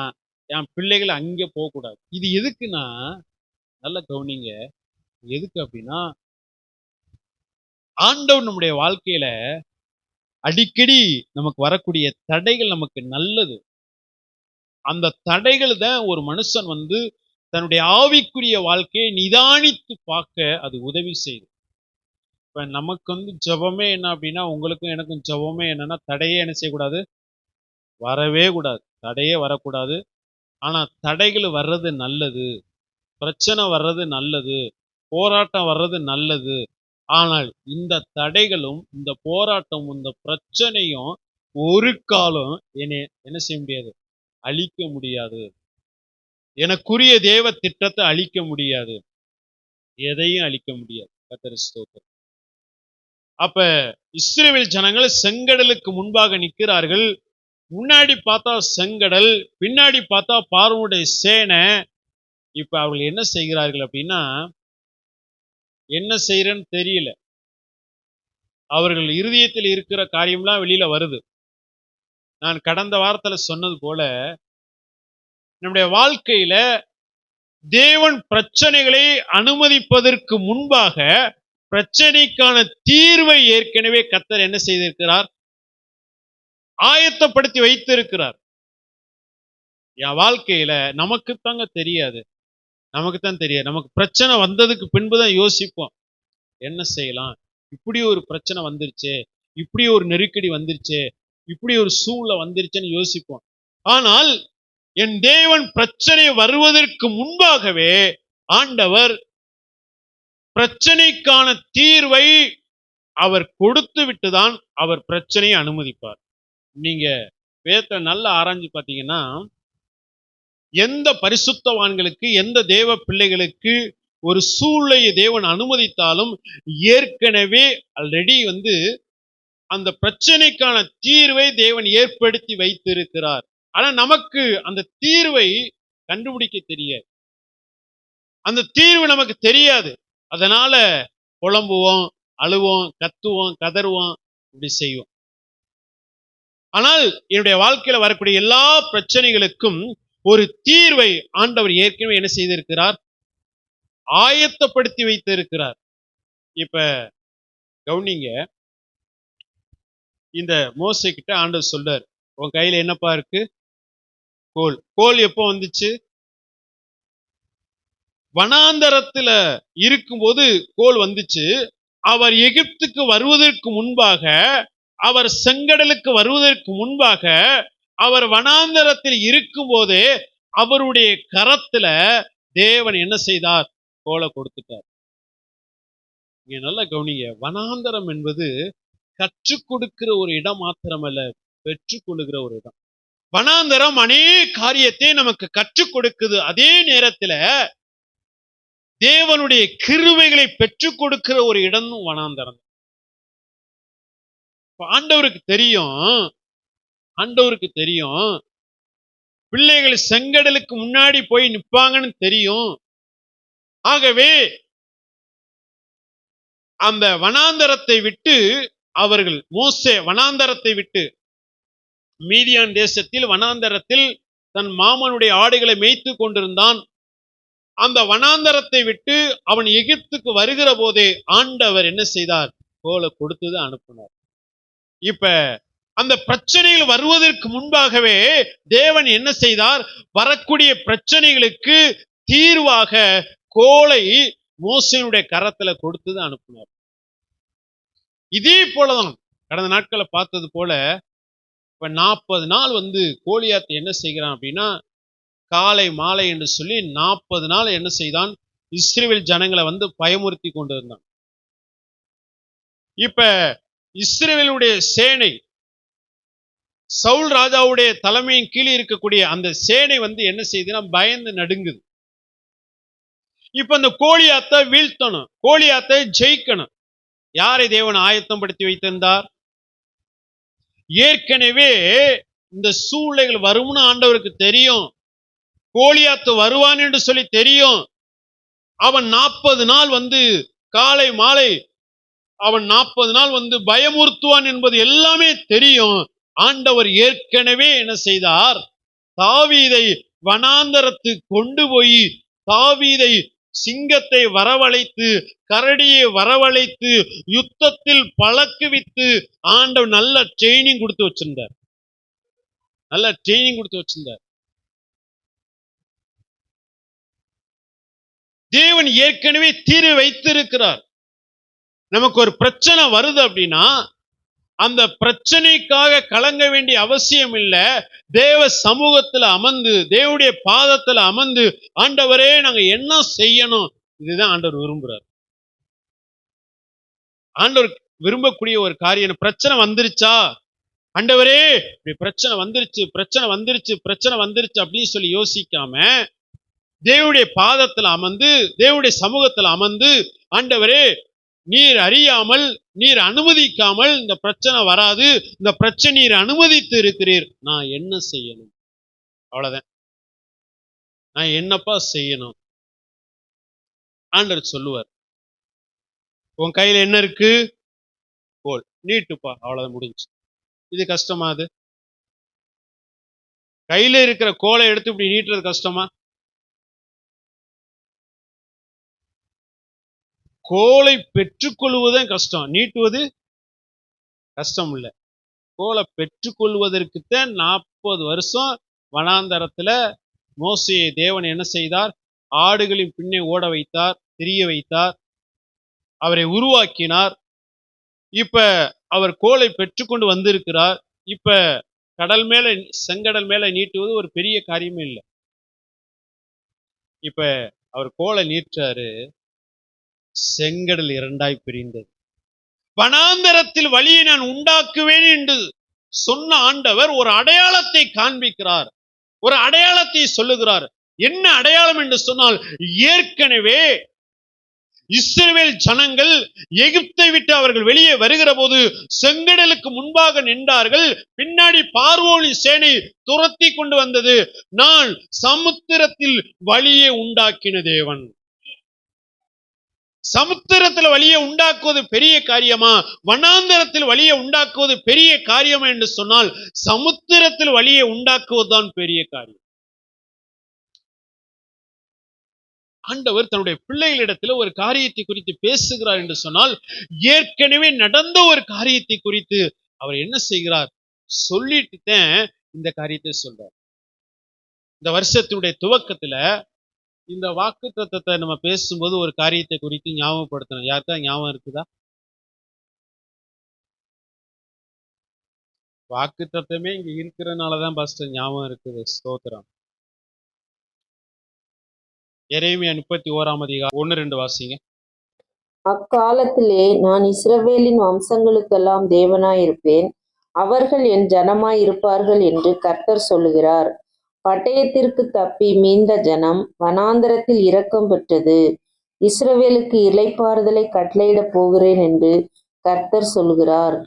என் பிள்ளைகள் அங்கே போக கூடாது. இது எதுக்குன்னா, நல்ல கவனிங்க, எதுக்கு அப்படின்னா, ஆண்டவர் நம்முடைய வாழ்க்கையில அடிக்கடி நமக்கு வரக்கூடிய தடைகள் நமக்கு நல்லது. அந்த தடைகள் தான் ஒரு மனுஷன் தன்னுடைய ஆவிக்குரிய வாழ்க்கையை நிதானித்து பார்க்க அது உதவி செய்யுது. இப்ப நமக்கு ஜெபமே என்ன அப்படின்னா, உங்களுக்கும் எனக்கும் ஜெபமே என்னன்னா, தடையே என்ன செய்யக்கூடாது, வரவே கூடாது. தடையே வரக்கூடாது. ஆனா தடைகள் வர்றது நல்லது, பிரச்சனை வர்றது நல்லது, போராட்டம் வர்றது நல்லது. ஆனால் இந்த தடைகளும் இந்த போராட்டம் இந்த பிரச்சனையும் ஒரு காலம் என்னை என்ன செய்ய முடியாது, அழிக்க முடியாது. எனக்குரிய தேவ திட்டத்தை அழிக்க முடியாது, எதையும் அழிக்க முடியாது. கர்த்தர் ஸ்தோத்திரம். அப்ப இஸ்ரவேல் ஜனங்கள் செங்கடலுக்கு முன்பாக நிற்கிறார்கள். முன்னாடி பார்த்தா செங்கடல், பின்னாடி பார்த்தா பார்வோனுடைய சேனை. இப்ப அவர்கள் என்ன செய்கிறார்கள் அப்படின்னா, என்ன செய்யறன்னு தெரியல. அவர்கள் இருதயத்தில் இருக்கிற காரியம்லாம் வெளியில வருது. நான் கடந்த வாரத்துல சொன்னது போல, நம்முடைய வாழ்க்கையில தேவன் பிரச்சனைகளை அனுமதிப்பதற்கு முன்பாக பிரச்சனைக்கான தீர்வை ஏற்கனவே கர்த்தர் என்ன செய்திருக்கிறார், ஆயத்தப்படுத்தி வைத்திருக்கிறார். என் வாழ்க்கையில நமக்கு தாங்க தெரியாது, நமக்கு தான் தெரியாது. நமக்கு பிரச்சனை வந்ததுக்கு பின்புதான் யோசிப்போம், என்ன செய்யலாம், இப்படி ஒரு பிரச்சனை வந்துருச்சு, இப்படி ஒரு நெருக்கடி வந்துருச்சு, இப்படி ஒரு சூழ்நிலை வந்துருச்சுன்னு யோசிப்போம். ஆனால் என் தேவன் பிரச்சனை வருவதற்கு முன்பாகவே ஆண்டவர் பிரச்சனைக்கான தீர்வை அவர் கொடுத்து விட்டுதான் அவர் பிரச்சனையை அனுமதிப்பார். நீங்க வேதத்தை நல்லா ஆராய்ஞ்சு பார்த்தீங்கன்னா, எந்த பரிசுத்தவான்களுக்கு, எந்த தேவ பிள்ளைகளுக்கு ஒரு சூழ்நிலையை தேவன் அனுமதித்தாலும் ஏற்கனவே ஆல்ரெடி அந்த பிரச்சனைக்கான தீர்வை தேவன் ஏற்படுத்தி வைத்திருக்கிறார். ஆனா நமக்கு அந்த தீர்வை கண்டுபிடிக்க தெரியாது, அந்த தீர்வு நமக்கு தெரியாது. அதனால புலம்புவோம், அழுவோம், கத்துவோம், கதறுவோம், இப்படி செய்வோம். ஆனால் என்னுடைய வாழ்க்கையில வரக்கூடிய எல்லா பிரச்சனைகளுக்கும் ஒரு தீர்வை ஆண்டவர் ஏற்கனவே என்ன செய்திருக்கிறார், ஆயத்தப்படுத்தி வைத்திருக்கிறார். இப்ப கவுனிங்க, இந்த மோசே கிட்ட ஆண்டவர் சொல்றார், உன் கையில என்னப்பா இருக்கு, கோல். கோல் எப்போ வந்துச்சு, வனாந்தரத்துல இருக்கும்போது கோல் வந்துச்சு. அவர் எகிப்துக்கு வருவதற்கு முன்பாக, அவர் செங்கடலுக்கு வருவதற்கு முன்பாக, அவர் வனாந்தரத்தில் இருக்கும் போதே அவருடைய கரத்துல தேவன் என்ன செய்தார், கோலை கொடுத்துட்டார். இங்க நல்லா கவனிங்க, வனாந்தரம் என்பது கற்றுக் கொடுக்கிற ஒரு இடம் மாத்திரமல்ல, பெற்றுக் கொள்ளுகிற ஒரு இடம். வனாந்தரம் அநேக காரியத்தை நமக்கு கற்றுக் கொடுக்குது. அதே நேரத்துல தேவனுடைய கிருபைகளை பெற்றுக் கொடுக்கிற ஒரு இடம் வனாந்தரம். ஆண்டவருக்கு தெரியும் பிள்ளைகள் செங்கடலுக்கு முன்னாடி போய் நிற்பாங்கன்னு தெரியும். ஆகவே அந்த வனாந்தரத்தை விட்டு அவர்கள், மோசே வனாந்தரத்தை விட்டு, மீதியான் தேசத்தில் வனாந்தரத்தில் தன் மாமனுடைய ஆடுகளை மேய்த்து கொண்டிருந்தான். அந்த வனாந்தரத்தை விட்டு அவன் எகிப்துக்கு வருகிற போதே ஆண்டவர் என்ன செய்தார், கோலை கொடுத்தது அனுப்பினார். இப்ப அந்த பிரச்சனைகள் வருவதற்கு முன்பாகவே தேவன் என்ன செய்தார், வரக்கூடிய பிரச்சனைகளுக்கு தீர்வாக கோலை மோசேயுடைய கரத்துல கொடுத்தது அனுப்பினார். இதே போலதான் கடந்த நாட்களை பார்த்தது போல இப்ப 40 நாள் கோலியாத் என்ன செய்கிறான் அப்படின்னா, காலை மாலை என்று சொல்லி 40 நாள் என்ன செய்தான், இஸ்ரவேல் ஜனங்களை பயமுறுத்தி கொண்டு இருந்தான். இப்ப இஸ்ரவேலுடைய சேனை, சவுல் ராஜாவுடைய தலைமையின் கீழே இருக்கக்கூடிய அந்த சேனை என்ன செய்யுதுன்னா பயந்து நடுங்குது. இப்ப அந்த கோலியாத்தை வீழ்த்தணும், கோலியாத்தை ஜெயிக்கணும். யாரை தேவன் ஆயத்தம் படுத்தி வைத்திருந்தார்? ஏற்கனவே இந்த சூழ்நிலைகள் வரும்னு ஆண்டவருக்கு தெரியும். கோலியாத்து வருவான் என்று சொல்லி தெரியும். அவன் 40 நாள் காலை மாலை அவன் 40 நாள் பயமுறுத்துவான் என்பது எல்லாமே தெரியும். ஆண்டவர் ஏற்கனவே என்ன செய்தார்? தாவீதை வனாந்தரத்துக்கு கொண்டு போய் தாவீதை சிங்கத்தை வரவழைத்து, கரடியை வரவழைத்து, யுத்தத்தில் பழக்குவித்து ஆண்டவர் நல்ல ட்ரைனிங் கொடுத்து வச்சிருந்தார். நல்ல ட்ரைனிங் கொடுத்து வச்சிருந்தார். தேவன் ஏற்கனவே தீர்வு வைத்திருக்கிறார். நமக்கு ஒரு பிரச்சனை வருது அப்படின்னா அந்த பிரச்சனைக்காக கலங்க வேண்டிய அவசியம் இல்லை. தேவ சமூகத்துல அமர்ந்து, தேவனுடைய பாதத்துல அமர்ந்து, ஆண்டவரே நாங்க என்ன செய்யணும், இதுதான் ஆண்டவர் விரும்புறார். ஆண்டவர் விரும்பக்கூடிய ஒரு காரியம். பிரச்சனை வந்துருச்சா, ஆண்டவரே பிரச்சனை வந்துருச்சு அப்படின்னு சொல்லி யோசிக்காம தேவனுடைய பாதத்துல அமர்ந்து, தேவனுடைய சமூகத்துல அமர்ந்து, ஆண்டவரே நீர் அறியாமல், நீர் அனுமதிக்காமல் இந்த பிரச்சனை வராது, இந்த பிரச்சனை நீர் அனுமதித்து இருக்கிறீர், நான் என்ன செய்யணும்? அவ்வளவுதான். நான் என்னப்பா செய்யணும்? ஆண்டவர் சொல்லுவார், உன் கையில என்ன இருக்கு? கோல், நீட்டுப்பா, அவ்வளவுதான், முடிஞ்சு. இது கஷ்டமா? அது கையில இருக்கிற கோலை எடுத்து இப்படி நீட்டுறது கஷ்டமா? கோலை பெற்றுக்கொள்வதுதான் கஷ்டம், நீட்டுவது கஷ்டம் இல்லை. கோலை பெற்றுக்கொள்வதற்குத்தான் 40 வருஷம் வனாந்தரத்துல மோசேயை தேவன் என்ன செய்தார்? ஆடுகளின் பின்னே ஓட வைத்தார், திரிய வைத்தார், அவரை உருவாக்கினார். இப்ப அவர் கோலை பெற்றுக்கொண்டு வந்திருக்கிறார். இப்ப கடல் மேல, செங்கடல் மேல நீட்டுவது ஒரு பெரிய காரியமே இல்லை. இப்ப அவர் கோலை நீட்டாரு, செங்கடல் 2ஆய் பிரிந்தது. வனாந்தரத்தில் வழியை நான் உண்டாக்குவேன் என்று சொன்ன ஆண்டவர் ஒரு அடையாளத்தை காண்பிக்கிறார், ஒரு அடையாளத்தை சொல்லுகிறார். என்ன அடையாளம் என்று சொன்னால், ஏற்கனவே இஸ்ரவேல் ஜனங்கள் எகிப்தை விட்டு அவர்கள் வெளியே வருகிற போது செங்கடலுக்கு முன்பாக நின்றார்கள். பின்னாடி பார்வோனின் சேனை துரத்தி கொண்டு வந்தது. நான் சமுத்திரத்தில் வழியை உண்டாக்கின தேவன். சமுத்திரத்தில் வழியை உண்டாக்குவது பெரிய காரியமா, வனாந்தரத்தில் வழியை உண்டாக்குவது பெரிய காரியமா என்று சொன்னால், சமுத்திரத்தில் வழியை உண்டாக்குவதுதான் பெரிய காரியம். ஆண்டவர் தன்னுடைய பிள்ளைகளிடத்தில் ஒரு காரியத்தை குறித்து பேசுகிறார் என்று சொன்னால், ஏற்கனவே நடந்த ஒரு காரியத்தை குறித்து அவர் என்ன செய்கிறார்? சொல்லிட்டு தான் இந்த காரியத்தை சொல்றார். இந்த வருஷத்தினுடைய துவக்கத்துல இந்த வாக்கு தத்தத்தை நம்ம பேசும்போது ஒரு காரியத்தை குறித்து ஞாபகப்படுத்தணும். யாருக்கா ஞாபகம் இருக்குதா? வாக்கு தத்தமே இங்க இருக்கிறதுனாலதான் பாஸ்டர் ஞாபகம் இருக்குது. ஸ்தோத்திரம். எரேமியா 31ஆம் அதிகாரம் 1-2 வாசிங்க.
அக்காலத்திலே நான் இஸ்ரவேலின் வம்சங்களுக்கெல்லாம் தேவனாயிருப்பேன், அவர்கள் என் ஜனமாய் இருப்பார்கள் என்று கர்த்தர் சொல்லுகிறார். பட்டயத்திற்கு தப்பி மீந்த ஜனம் வனாந்தரத்தில் இரக்கம் பெற்றது. இஸ்ரவேலுக்கு இளைப்பாறுதலை கட்டளையிடப் போகிறேன் என்று கர்த்தர் சொல்லுகிறார்.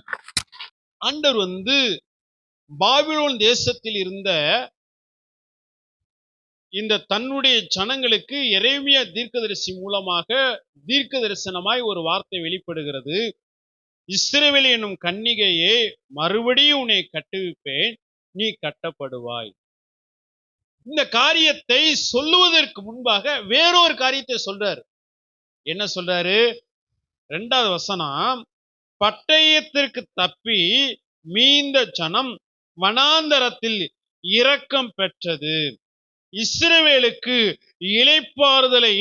ஆண்டவர் பாபிலோன் தேசத்தில் இருந்த இந்த தன்னுடைய ஜனங்களுக்கு எரேமியா தீர்க்கதரிசி மூலமாக தீர்க்க தரிசனமாய் ஒரு வார்த்தை வெளிப்படுகிறது. இஸ்ரவேல் என்னும் கன்னிகையே, மறுபடியும் உன்னை கட்டுவிப்பேன், நீ கட்டப்படுவாய். இந்த காரியத்தை சொல்லுவதற்கு முன்பாக வேறொரு காரியத்தை சொல்றாரு. என்ன சொல்றாரு? 2வது வசனம், பட்டயத்திற்கு தப்பி மீந்த ஜனம் வனாந்தரத்தில் இரக்கம் பெற்றது, இஸ்ரவேலுக்கு இளைப்பாறுதலை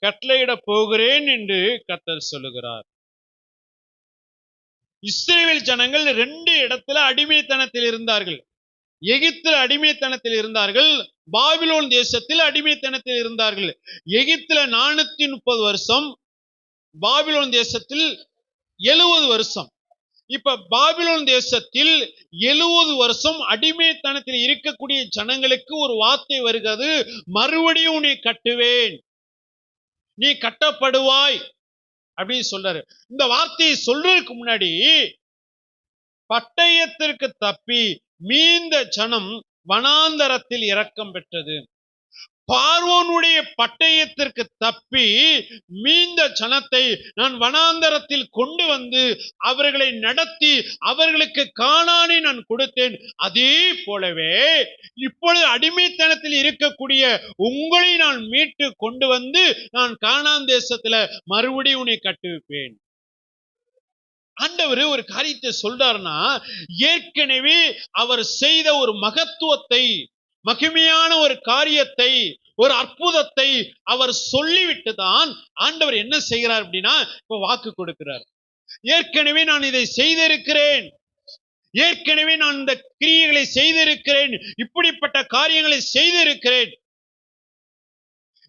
கட்டளையிட போகிறேன் என்று கர்த்தர் சொல்லுகிறார். இஸ்ரவேல் ஜனங்கள் 2 இடத்துல அடிமைத்தனத்தில் இருந்தார்கள். எகிப்தில் அடிமைத்தனத்தில் இருந்தார்கள், பாபிலோன் தேசத்தில் அடிமைத்தனத்தில் இருந்தார்கள். எகிப்தில 430 வருஷம், பாபிலோன் தேசத்தில் 70 வருஷம். இப்ப பாபிலோன் தேசத்தில் 70 வருஷம் அடிமைத்தனத்தில் இருக்கக்கூடிய ஜனங்களுக்கு ஒரு வார்த்தை வருகிறது, மறுபடியும் உன்னை கட்டுவேன், நீ கட்டப்படுவாய் அப்படின்னு சொல்றாரு. இந்த வார்த்தையை சொல்றதுக்கு முன்னாடி பட்டயத்திற்கு தப்பி மீந்த ஜனம் வனாந்தரத்தில் இரக்கம் பெற்றது. பார்வோனுடைய பட்டயத்திற்கு தப்பி மீந்த ஜனத்தை நான் வனாந்தரத்தில் கொண்டு வந்து அவர்களை நடத்தி அவர்களுக்கு கானானை நான் கொடுத்தேன். அதே போலவே இப்பொழுது அடிமைத்தனத்தில் இருக்கக்கூடிய உங்களை நான் மீட்டு கொண்டு வந்து நான் கானான் தேசத்துல மறுபடியும் உன்னை கட்டுவிப்பேன். ஆண்டவர் ஒரு காரியத்தை சொல்றாருன்னா, ஏற்கனவே அவர் செய்த ஒரு மகத்துவத்தை, மகிமையான ஒரு காரியத்தை, ஒரு அற்புதத்தை அவர் சொல்லிவிட்டு தான் ஆண்டவர் என்ன செய்கிறார் அப்படின்னா இப்ப வாக்கு கொடுக்கிறார். ஏற்கனவே நான் இதை செய்திருக்கிறேன், ஏற்கனவே நான் இந்த கிரியைகளை செய்திருக்கிறேன், இப்படிப்பட்ட காரியங்களை செய்திருக்கிறேன்.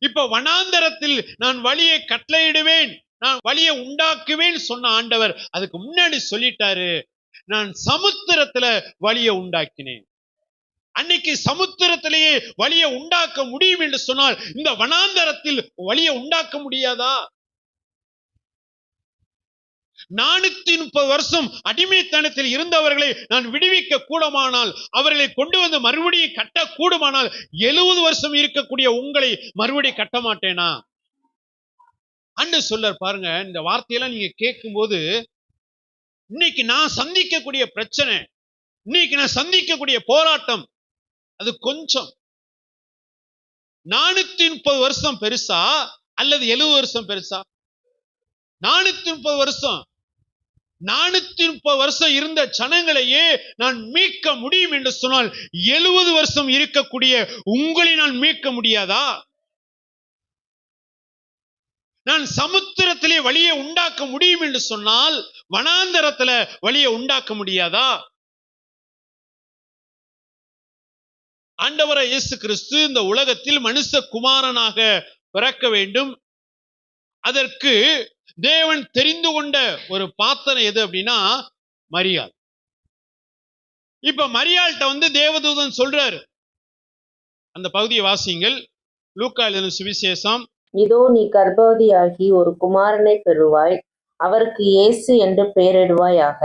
இப்ப வனாந்தரத்தில் நான் வழியை கட்டளையிடுவேன், நான் வழியை உண்டாக்குவேன் சொன்ன ஆண்டவர் அதுக்கு முன்னாடி சொல்லிட்டாரு, நான் சமுத்திரத்துல வழியை உண்டாக்கினேன். அன்னைக்கு சமுத்திரத்திலேயே வழியை உண்டாக்க முடியும் என்று சொன்னால் இந்த வனாந்தரத்தில் வழியை உண்டாக்க முடியாதா? 430 வருஷம் அடிமைத்தனத்தில் இருந்தவர்களை நான் விடுவிக்க கூடுமானால், அவர்களை கொண்டு வந்து மறுபடியும் கட்ட கூடுமானால், 70 வருஷம் இருக்கக்கூடிய உங்களை மறுபடியும் கட்ட மாட்டேனா? அன்று சொல்லர் பாருங்க. இந்த வார்த்தையெல்லாம் நீங்க கேட்கும் போது, இன்னைக்கு நான் சந்திக்கக்கூடிய பிரச்சனை, இன்னைக்கு நான் சந்திக்கக்கூடிய போராட்டம், அது கொஞ்சம் 430 வருஷம் பெருசா அல்லது 70 வருஷம் பெருசா? 430 வருஷம், 430 வருஷம் இருந்த ஜனங்களையே நான் மீட்க முடியும் என்று சொன்னால் 70 வருஷம் இருக்கக்கூடிய உங்களை நான் மீட்க முடியாதா? நான் சமுத்திரத்திலே வழியை உண்டாக்க முடியும் என்று சொன்னால் வனாந்தரத்துல வழியை உண்டாக்க முடியாதா? ஆண்டவராகிய இயேசு கிறிஸ்து இந்த உலகத்தில் மனுஷ குமாரனாக பிறக்க வேண்டும். அதற்கு தேவன் தெரிந்து கொண்ட ஒரு பாத்திரம் எது அப்படின்னா மரியாள். இப்ப மரியாள்கிட்ட வந்து தேவதூதன் சொல்றாரு, அந்த பகுதியை வாசிங்கள். லூக்கா எழுதின சுவிசேஷம்.
இதோ நீ கர்ப்பவதியாகி ஒரு குமாரனை பெறுவாய், அவருக்கு இயேசு என்று பெயரிடுவாயாக.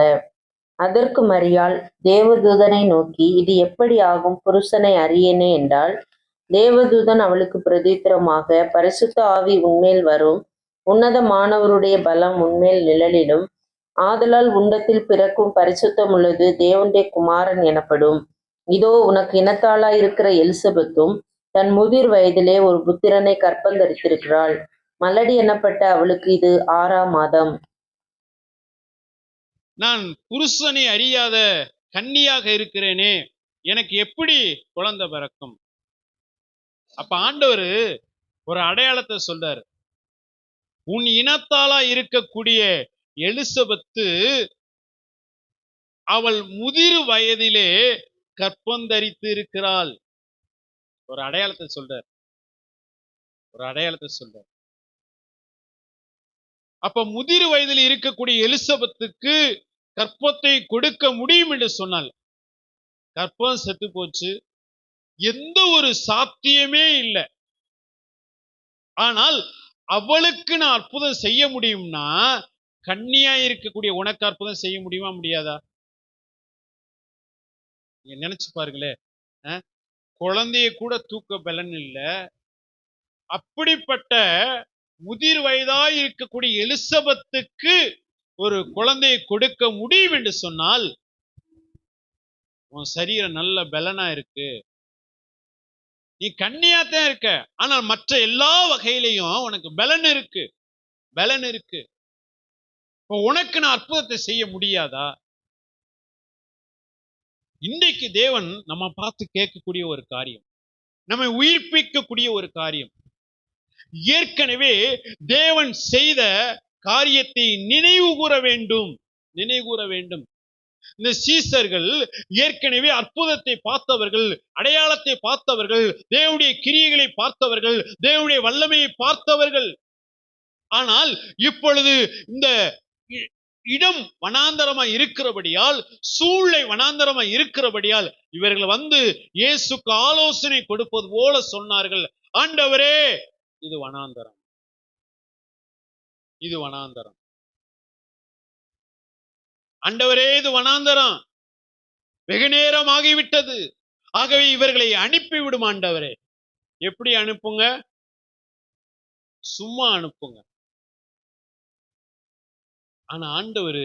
அதற்கு மரியாள் தேவதூதனை நோக்கி, இது எப்படி ஆகும், புருஷனை அறியேனே என்றாள். தேவதூதன் அவளுக்கு பிரதித்திரமாக, பரிசுத்த ஆவி உன்மேல் வரும், உன்னதமானவருடைய பலம் உன்மேல் நிழலிடும், ஆதலால் உண்டத்தில் பிறக்கும் பரிசுத்தமுள்ளது தேவனுடைய குமாரன் எனப்படும். இதோ உனக்கு இனத்தாளாயிருக்கிற எலிசபெத்தும் தன் முதிர் வயதிலே ஒரு புத்திரனை கற்பந்தரித்திருக்கிறாள். மலடி எனப்பட்ட அவளுக்கு இது 6ஆம் மாதம்.
நான் புருஷனை அறியாத கன்னியாக இருக்கிறேனே, எனக்கு எப்படி குழந்தை பிறக்கும்? அப்ப ஆண்டவர் ஒரு அடையாளத்தை சொல்றாரு. உன் இனத்தாளா இருக்கக்கூடிய எலிசபெத்து அவள் முதிர் வயதிலே கற்பந்தரித்து இருக்கிறாள். ஒரு அடையாளத்தை சொல்றார், ஒரு அடையாளத்தை சொல்றார். அப்ப முதிர் வயதில் இருக்கக்கூடிய எலிசபெத்துக்கு கற்பத்தை கொடுக்க முடியும் என்று சொன்னால், கற்பம் செத்து போச்சு, எந்த ஒரு சாத்தியமே இல்லை. ஆனால் அவளுக்கு நான் அற்புதம் செய்ய முடியும்னா, கன்னியா இருக்கக்கூடிய உனக்கு அற்புதம் செய்ய முடியுமா முடியாதா? நீங்க நினைச்சு பாருங்களே, குழந்தைய கூட தூக்க பலன் இல்லை. அப்படிப்பட்ட முதிர் வயதாய் இருக்கக்கூடிய எலிசபெத்துக்கு ஒரு குழந்தையை கொடுக்க முடியும் என்று சொன்னால், உன் சரீரம் நல்ல பலனா இருக்கு, நீ கன்னியாத்தான் இருக்க, ஆனால் மற்ற எல்லா வகையிலையும் உனக்கு பலன் இருக்கு, பலன் இருக்கு. உனக்கு நான் அற்புதத்தை செய்ய முடியாதா? இன்றைக்கு தேவன் நம்ம பார்த்து கேட்கக்கூடிய ஒரு காரியம், நம்மை உயிர்ப்பிக்கக்கூடிய ஒரு காரியம். ஏற்கனவே தேவன் செய்த காரியத்தை நினைவு கூற வேண்டும். நினைவுகூர வேண்டும். இந்த சீசர்கள் ஏற்கனவே அற்புதத்தை பார்த்தவர்கள், அடையாளத்தை பார்த்தவர்கள், தேவனுடைய கிரியைகளை பார்த்தவர்கள், தேவனுடைய வல்லமையை பார்த்தவர்கள். ஆனால் இப்பொழுது இந்த இடம் வனாந்தரமாய் இருக்கிறபடியால், சூழ்நிலை வனாந்தரமாய் இருக்கிறபடியால், இவர்கள் வந்து இயேசுக்கு ஆலோசனை கொடுப்பது போல சொன்னார்கள், ஆண்டவரே இது வனாந்தரம், இது வனாந்தரம், ஆண்டவரே இது வனாந்தரம், வெகு நேரம் ஆகிவிட்டது, ஆகவே இவர்களை அனுப்பிவிடும் ஆண்டவரே. எப்படி அனுப்புங்க? சும்மா அனுப்புங்க. ஆனா ஆண்டவர்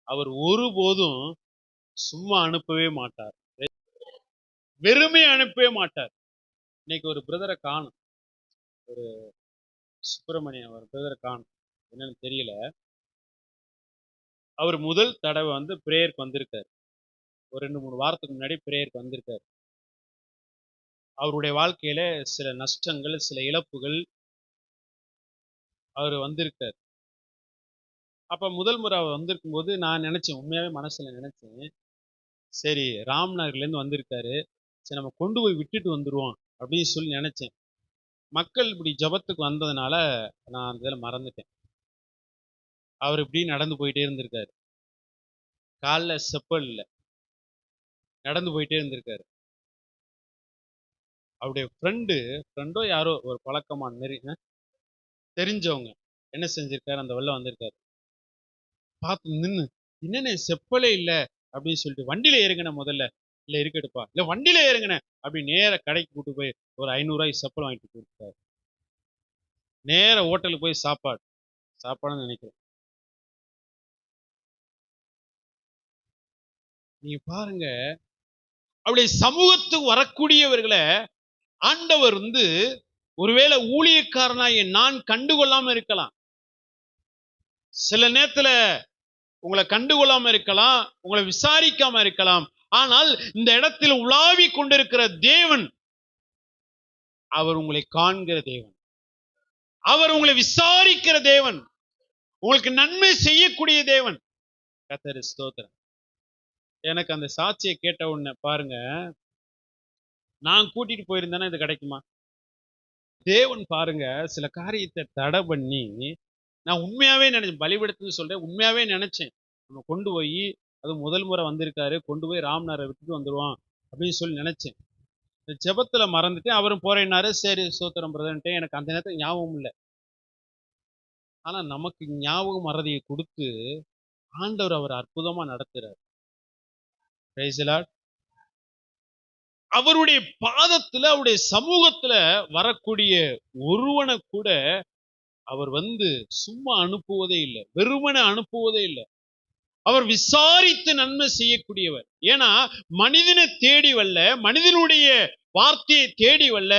அவர் ஒருபோதும் சும்மா அனுப்பவே மாட்டார், வெறுமை அனுப்பவே மாட்டார். இன்னைக்கு ஒரு பிரதரை காணும், ஒரு சுப்பிரமணியம் ஒரு பிரதரை காணும், என்னன்னு தெரியல. அவர் முதல் தடவை வந்து பிரேயருக்கு வந்திருக்காரு, ஒரு 2-3 வாரத்துக்கு முன்னாடி பிரேயருக்கு வந்திருக்காரு. அவருடைய வாழ்க்கையில சில நஷ்டங்கள், சில இழப்புகள், அவர் வந்திருக்காரு. அப்ப முதல் முறை அவர் வந்திருக்கும் போது நான் நினைச்சேன், உண்மையாவே மனசுல நினைச்சேன், சரி ராம்நகர்ல இருந்து வந்திருக்காரு, சரி நம்ம கொண்டு போய் விட்டுட்டு வந்துருவோம் அப்படின்னு சொல்லி நினைச்சேன். மக்கள் இப்படி ஜபத்துக்கு வந்ததுனால நான் அந்த இதில் மறந்துட்டேன். அவர் இப்படி நடந்து போயிட்டே இருந்திருக்காரு, காலில் செப்பல் இல்லை, நடந்து போயிட்டே இருந்திருக்காரு. அவருடைய ஃப்ரெண்டோ யாரோ ஒரு பழக்கமான தெரிஞ்சவங்க என்ன செஞ்சிருக்காரு, அந்த வெள்ளம் வந்திருக்காரு, பார்த்து நின்று என்னென்ன செப்பலே இல்லை அப்படின்னு சொல்லிட்டு, வண்டியில ஏறுங்கண்ண முதல்ல, இல்லை இருக்கட்டுப்பா, இல்லை வண்டியில ஏறுங்கண்ண அப்படி நேர கடைக்கு கூட்டு போய் ஒரு 500 ரூபாய்க்கு செப்பல் வாங்கிட்டு கொடுத்தாரு. நேர ஹோட்டலுக்கு போய் சாப்பாடுன்னு நினைக்கிறேன். நீங்க பாருங்க, அவருடைய சமூகத்துக்கு வரக்கூடியவர்களை ஆண்டவர் வந்து ஒருவேளை ஊழியக்காரனாய் நான் கண்டுகொள்ளாம இருக்கலாம், சில நேரத்துல உங்களை கண்டுகொள்ளாம இருக்கலாம், உங்களை விசாரிக்காம இருக்கலாம். ஆனால் இந்த இடத்தில் உலாவி கொண்டிருக்கிற தேவன், அவர் உங்களை காண்கிற தேவன், அவர் உங்களை விசாரிக்கிற தேவன், உங்களுக்கு நன்மை செய்யக்கூடிய தேவன். கர்த்தர் ஸ்தோத்திரம். எனக்கு அந்த சாட்சியை கேட்ட உடனே பாருங்க, நான் கூட்டிட்டு போயிருந்தேன்னா இது கிடைக்குமா? தேவன் பாருங்க சில காரியத்தை தடை பண்ணி, நான் உண்மையாவே நினைச்சேன், பலிபீடத்துன்னு சொல்றேன், உண்மையாவே நினைச்சேன் நம்ம கொண்டு போய், அது முதல் முறை வந்திருக்காரு, கொண்டு போய் ராம்நாரை விட்டுட்டு வந்துடுவான் அப்படின்னு சொல்லி நினைச்சேன். ஜெபத்துல மறந்துட்டேன், அவரும் போறேன்னாரு, சரி சோத்திரம் பிரதன்ட்டேன். எனக்கு அந்த நேரத்துக்கு ஞாபகம் இல்லை. ஆனா நமக்கு ஞாபகம் மறதியை கொடுத்து ஆண்டவர் அவர் அற்புதமா நடத்துறார். Praise the Lord. அவருடைய பாதத்துல, அவருடைய சமூகத்துல வரக்கூடிய ஒருவனை கூட அவர் வந்து சும்மா அனுப்புவதே இல்லை, வெறுமனை அனுப்புவதே இல்லை. அவர் விசாரித்து நன்மை செய்யக்கூடியவர். ஏன்னா மனிதனை தேடி வரல, மனிதனுடைய வார்த்தையை தேடி வரல,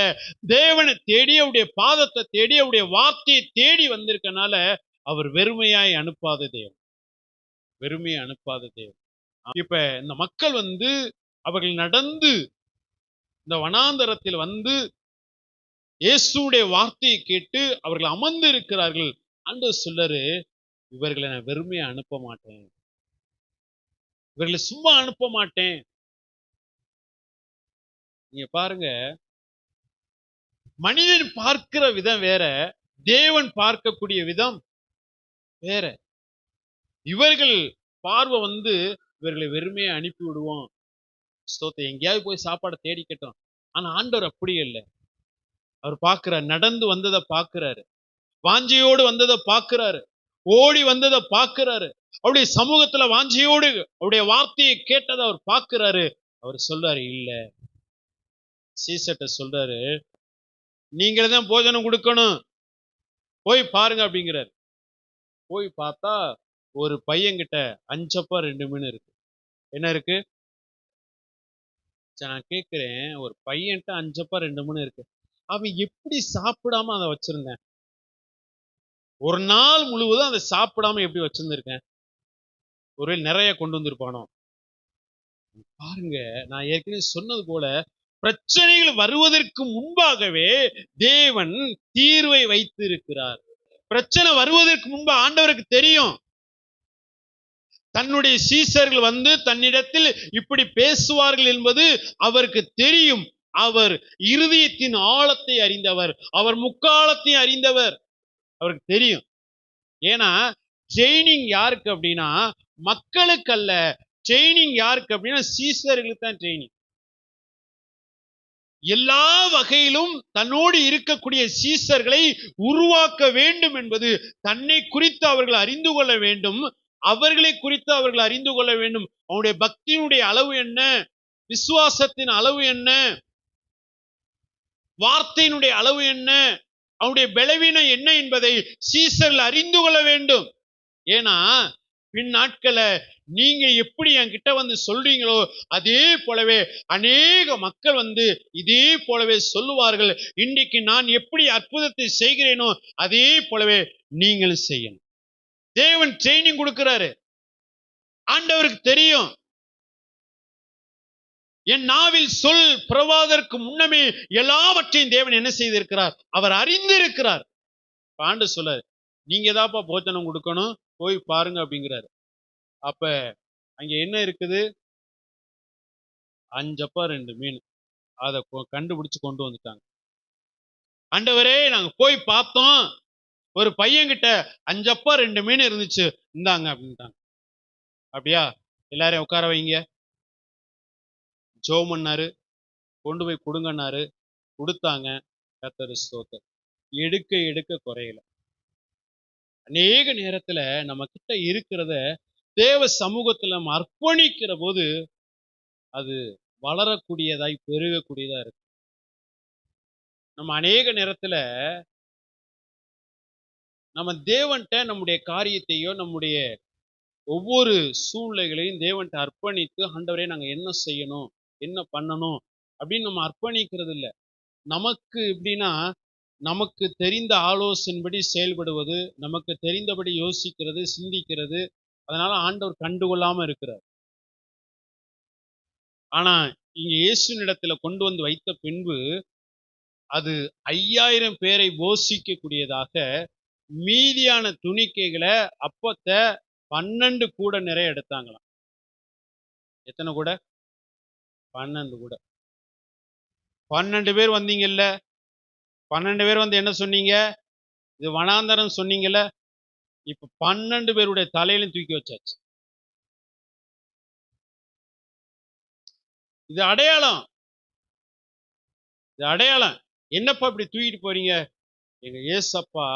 தேவனை தேடி, அவருடைய பாதத்தை தேடி, அவருடைய வார்த்தையை தேடி வந்திருக்கனால அவர் வெறுமையாய் அனுப்பாத தேவன், வெறுமையை அனுப்பாத தேவன். இப்ப இந்த மக்கள் வந்து அவர்கள் நடந்து இந்த வனாந்தரத்தில் வந்து இயேசுடைய வார்த்தையை கேட்டு அவர்கள் அமர்ந்து இருக்கிறார்கள். ஆண்டவர் சொல்றாரு, இவர்களை நான் வெறுமையை அனுப்ப மாட்டேன், இவர்களை சும்மா அனுப்ப மாட்டேன். நீங்க பாருங்க, மனிதன் பார்க்கிற விதம் வேற, தேவன் பார்க்கக்கூடிய விதம் வேற. இவர்கள் பார்வை வந்து இவர்களை வெறுமையை அனுப்பி விடுவோம், ஸ்தோத்திரம், எங்கேயாவது போய் சாப்பாடை தேடிக்கட்டும். ஆனா ஆண்டவர் அப்படி இல்லை. அவர் பார்க்கிறார், நடந்து வந்ததை பார்க்கிறாரு, வாஞ்சையோடு வந்ததை பார்க்கிறாரு, ஓடி வந்ததை பார்க்கிறாரு, அவருடைய சமூகத்துல வாஞ்சையோடு அவருடைய வார்த்தையை கேட்டதை அவர் பார்க்கிறாரு. அவர் சொல்றாரு, இல்ல, சீசட்ட சொல்றாரு, நீங்களே தான் போஜனம் கொடுக்கணும், போய் பாருங்க அப்படிங்கிறாரு. போய் பார்த்தா ஒரு பையன்கிட்ட 5 அப்பா 2 மீன் இருக்கு. என்ன இருக்கு? நான் கேட்கிறேன், ஒரு பையன்கிட்ட 5 அப்பா 2 மீன் இருக்கு, அவன் எப்படி சாப்பிடாம அதை வச்சிருந்தேன்? ஒரு நாள் முழுவதும் அதை சாப்பிடாம எப்படி வச்சிருந்திருக்கேன்? ஒருவேளை நிறைய கொண்டு வந்திருப்பானோ? பாருங்க, நான் ஏற்கனவே சொன்னது போல, பிரச்சனைகள் வருவதற்கு முன்பாகவே தேவன் தீர்வை வைத்து இருக்கிறார். பிரச்சனை வருவதற்கு முன்பு ஆண்டவருக்கு தெரியும், தன்னுடைய சீசர்கள் வந்து தன்னிடத்தில் இப்படி பேசுவார்கள் என்பது அவருக்கு தெரியும். அவர் இருதயத்தின் ஆழத்தை அறிந்தவர், அவர் முக்காலத்தை அறிந்தவர், அவருக்கு தெரியும். ஏன்னா ட்ரைனிங் யாருக்கு அப்படின்னா மக்களுக்கு அல்ல, ட்ரைனிங் யாருக்கு அப்படின்னா சீசர்களுக்கு தான் ட்ரைனிங். எல்லா வகையிலும் தன்னோடு இருக்கக்கூடிய சீசர்களை உருவாக்க வேண்டும் என்பது, தன்னை குறித்து அவர்கள் அறிந்து கொள்ள வேண்டும், அவர்களை குறித்து அவர்கள் அறிந்து கொள்ள வேண்டும். அவனுடைய பக்தியினுடைய அளவு என்ன, விசுவாசத்தின் அளவு என்ன, வார்த்தையினுடைய அளவு என்ன, அவனுடைய பலவீனம் என்ன என்பதை சீசர்கள் அறிந்து கொள்ள வேண்டும். ஏன்னா பின் நாட்கள நீங்க எப்படி என்கிட்ட வந்து சொல்றீங்களோ அதே போலவே அநேக மக்கள் வந்து இதே போலவே சொல்லுவார்கள். இன்றைக்கு நான் எப்படி அற்புதத்தை செய்கிறேனோ அதே போலவே நீங்கள் செய்யணும். தேவன் ட்ரைனிங் கொடுக்கிறாரு. ஆண்டவருக்கு தெரியும். என் நாவில் சொல் பிறவாதற்கு முன்னமே எல்லாவற்றையும் தேவன் என்ன செய்திருக்கிறார், அவர் அறிந்திருக்கிறார். ஆண்டு சொல்றாரு, நீங்க தான்ப்பா போஜனம் கொடுக்கணும், போய் பாருங்க அப்படிங்கிறாரு. அப்ப அங்க என்ன இருக்குது, 5 அப்பா 2 மீன், அதை கண்டுபிடிச்சு கொண்டு வந்துட்டாங்க. ஆண்டவரே நாங்க போய் பார்த்தோம், ஒரு பையன்கிட்ட 5 அப்பா 2 மீன் இருந்துச்சு, இந்தாங்க அப்படின்ட்டாங்க. அப்படியா, எல்லாரையும் உட்கார வைங்க, ஜெபம் பண்ணாரு, கொண்டு போய் கொடுங்கன்னாரு, கொடுத்தாங்க. கர்த்தர் ஸ்தோத்திரம். எடுக்க எடுக்க குறையல. அநேக நேரத்துல நம்ம கிட்ட இருக்கிறத தேவ சமூகத்துல நம்ம அர்ப்பணிக்கிற போது அது வளரக்கூடியதாய் பெருகக்கூடியதா இருக்கு. நம்ம அநேக நேரத்துல நம்ம தேவன்கிட்ட நம்முடைய காரியத்தையோ நம்முடைய ஒவ்வொரு சூழ்நிலைகளையும் தேவன்கிட்ட அர்ப்பணித்து, ஆண்டவரே நாங்க என்ன செய்யணும், என்ன பண்ணணும் அப்படின்னு நம்ம அர்ப்பணிக்கிறது இல்லை. நமக்கு எப்படின்னா, நமக்கு தெரிந்த ஆலோசனைபடி செயல்படுவது, நமக்கு தெரிந்தபடி யோசிக்கிறது, சிந்திக்கிறது. அதனால ஆண்டவர் கண்டுகொள்ளாம இருக்கிறார். ஆனா இங்க இயேசுனிடத்துல கொண்டு வந்து வைத்த பின்பு அது 5000 பேரை போஷிக்கக்கூடியதாக, மீதியான துணிக்கைகளை அப்பத்தை 12 கூட நிறைய எடுத்தாங்களாம். எத்தனை கூட? 12 கூட. 12 பேர் வந்தீங்கல்ல, 12 பேர் வந்து என்ன சொன்னீங்க, இது வனாந்தரம் சொன்னீங்கல்ல, இப்ப 12 பேருடைய தலையிலும் தூக்கி வச்சாச்சு. இது அடையாளம், இது அடையாளம். என்னப்பா இப்படி தூக்கிட்டு போறீங்க? எங்க ஏசப்பா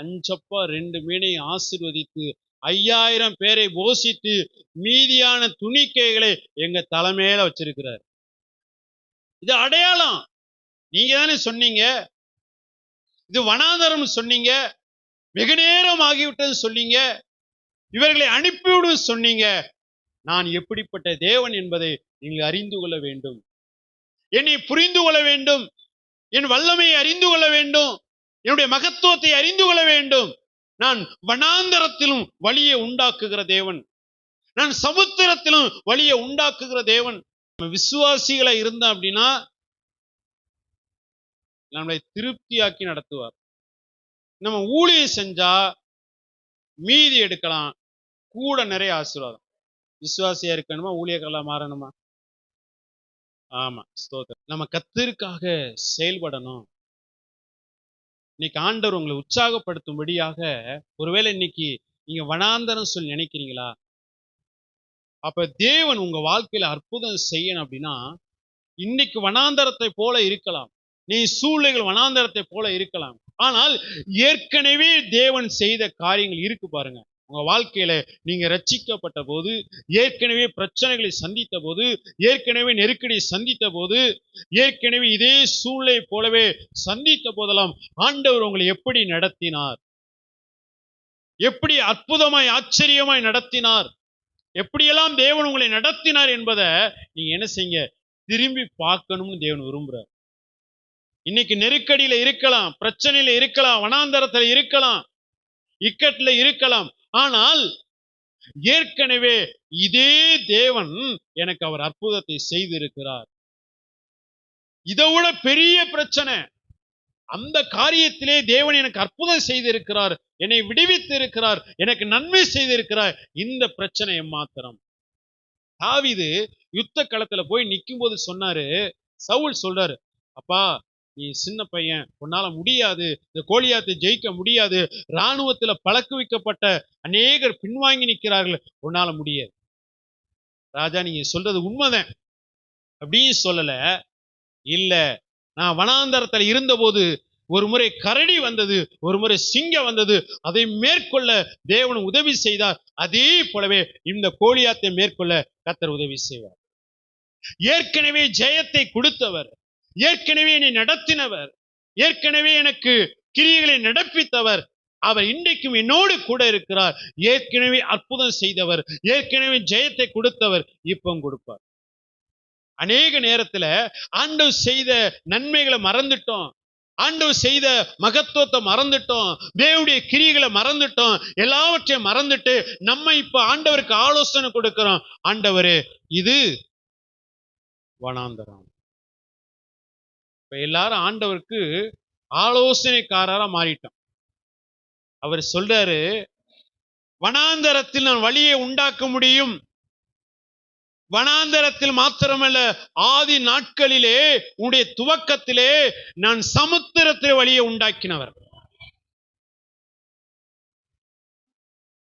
5 அப்பா 2 மீனையும் ஆசீர்வதித்து 5000 பேரை போஷித்து மீதியான துணிக்கைகளை எங்க தலைமையில வச்சிருக்கிறார். இது அடையாளம். நீங்க தானே சொன்னீங்க, இது வனாந்தரம் சொன்னீங்க, வெகு நேரம் ஆகிவிட்டது சொன்னீங்க, இவர்களை அனுப்பிவிடு சொன்னீங்க. நான் எப்படிப்பட்ட தேவன் என்பதை நீங்கள் அறிந்து கொள்ள வேண்டும், என்னை புரிந்து கொள்ள வேண்டும், என் வல்லமையை அறிந்து கொள்ள வேண்டும், என்னுடைய மகத்துவத்தை அறிந்து கொள்ள வேண்டும். நான் வனாந்தரத்திலும் வழியை உண்டாக்குகிற தேவன், நான் சமுத்திரத்திலும் வழியை உண்டாக்குகிற தேவன். விசுவாசிகளை இருந்தா அப்படின்னா நம்மளை திருப்தியாக்கி நடத்துவார். நம்ம ஊழியம் செஞ்சா மீதி எடுக்கலாம், கூட நிறைய ஆசீர்வாதம். விசுவாசியா இருக்கணுமா, ஊழியர்களா மாறணுமா? ஆமா, ஸ்தோத்திரம். நம்ம கர்த்தருக்காக செயல்படணும். இன்னைக்கு ஆண்டவர் உங்களை உற்சாகப்படுத்தும்படியாக, ஒருவேளை இன்னைக்கு நீங்க வனாந்தரம் சொல்லி நினைக்கிறீங்களா? அப்ப தேவன் உங்க வாழ்க்கையில அற்புதம் செய்யணும் அப்படின்னா, இன்னைக்கு வனாந்தரத்தை போல இருக்கலாம், நீ சூழ்நிலைகள் வனாந்தரத்தை போல இருக்கலாம். ஆனால் ஏற்கனவே தேவன் செய்த காரியங்கள் இருக்கு பாருங்க. உங்க வாழ்க்கையில நீங்க ரட்சிக்கப்பட்ட போது, ஏற்கனவே பிரச்சனைகளை சந்தித்த போது, ஏற்கனவே நெருக்கடியை சந்தித்த போது, ஏற்கனவே இதே சூழ்நிலை போலவே சந்தித்த போதெல்லாம் ஆண்டவர் உங்களை எப்படி நடத்தினார், எப்படி அற்புதமாய் ஆச்சரியமாய் நடத்தினார், எப்படியெல்லாம் தேவன் உங்களை நடத்தினார் என்பதை நீங்க என்ன செய்யுங்க, திரும்பி பார்க்கணும்னு தேவன் விரும்புறார். இன்னைக்கு நெருக்கடியில இருக்கலாம், பிரச்சனையில இருக்கலாம், வனாந்தரத்துல இருக்கலாம், இக்கட்ல இருக்கலாம். ஆனால் ஏற்கனவே இதே தேவன் எனக்கு அவர் அற்புதத்தை செய்திருக்கிறார். இதை விட பெரிய பிரச்சனை, அந்த காரியத்திலே தேவன் எனக்கு அற்புதம் செய்திருக்கிறார். என்னை விடுவித்து இருக்கிறார், எனக்கு நன்மை செய்திருக்கிறார். இந்த பிரச்சனை மாத்திரம். தாவீது யுத்த களத்துல போய் நிற்கும் போது சொன்னாரு, சவுல் சொல்றாரு, அப்பா நீ சின்ன பையன், உன்னால முடியாது, இந்த கோலியாத்தை ஜெயிக்க முடியாது, இராணுவத்துல பழக்குவிக்கப்பட்ட அநேகர் பின்வாங்கி நிற்கிறார்கள், உன்னால முடியாது. ராஜா நீங்க சொல்றது உண்மைதான் அப்படின்னு சொல்லல. இல்ல, நான் வனாந்தரத்துல இருந்தபோது ஒரு முறை கரடி வந்தது, ஒரு முறை சிங்கம் வந்தது, அதை மேற்கொள்ள தேவன் உதவி செய்தார். அதே போலவே இந்த கோலியாத்தை மேற்கொள்ள கர்த்தர் உதவி செய்வார். ஏற்கனவே ஜெயத்தை கொடுத்தவர், ஏற்கனவே என்னை நடத்தினவர், ஏற்கனவே எனக்கு கிரியைகளை நடப்பித்தவர், அவர் இன்றைக்கும் என்னோடு கூட இருக்கிறார். ஏற்கனவே அற்புதம் செய்தவர், ஏற்கனவே ஜெயத்தை கொடுத்தவர், இப்போ கொடுப்பார். அநேக நேரத்துல ஆண்டவர் செய்த நன்மைகளை மறந்துட்டோம், ஆண்டவர் செய்த மகத்துவத்தை மறந்துட்டோம், தேவனுடைய கிரியைகளை மறந்துட்டோம், எல்லாவற்றையும் மறந்துட்டு நம்ம இப்ப ஆண்டவருக்கு ஆலோசனை கொடுக்கிறோம். ஆண்டவரே இது வனாந்தரம். இப்ப எல்லாரும் ஆண்டவருக்கு ஆலோசனைக்காரரா மாறிட்டோம். அவர் சொல்றாரு, வனாந்தரத்தில் நான் வழியை உண்டாக்க முடியும். வனாந்தரத்தில் மாத்திரமல்ல, ஆதி நாட்களிலே உன்னுடைய துவக்கத்திலே நான் சமுத்திரத்தில் வழியை உண்டாக்கினவர்.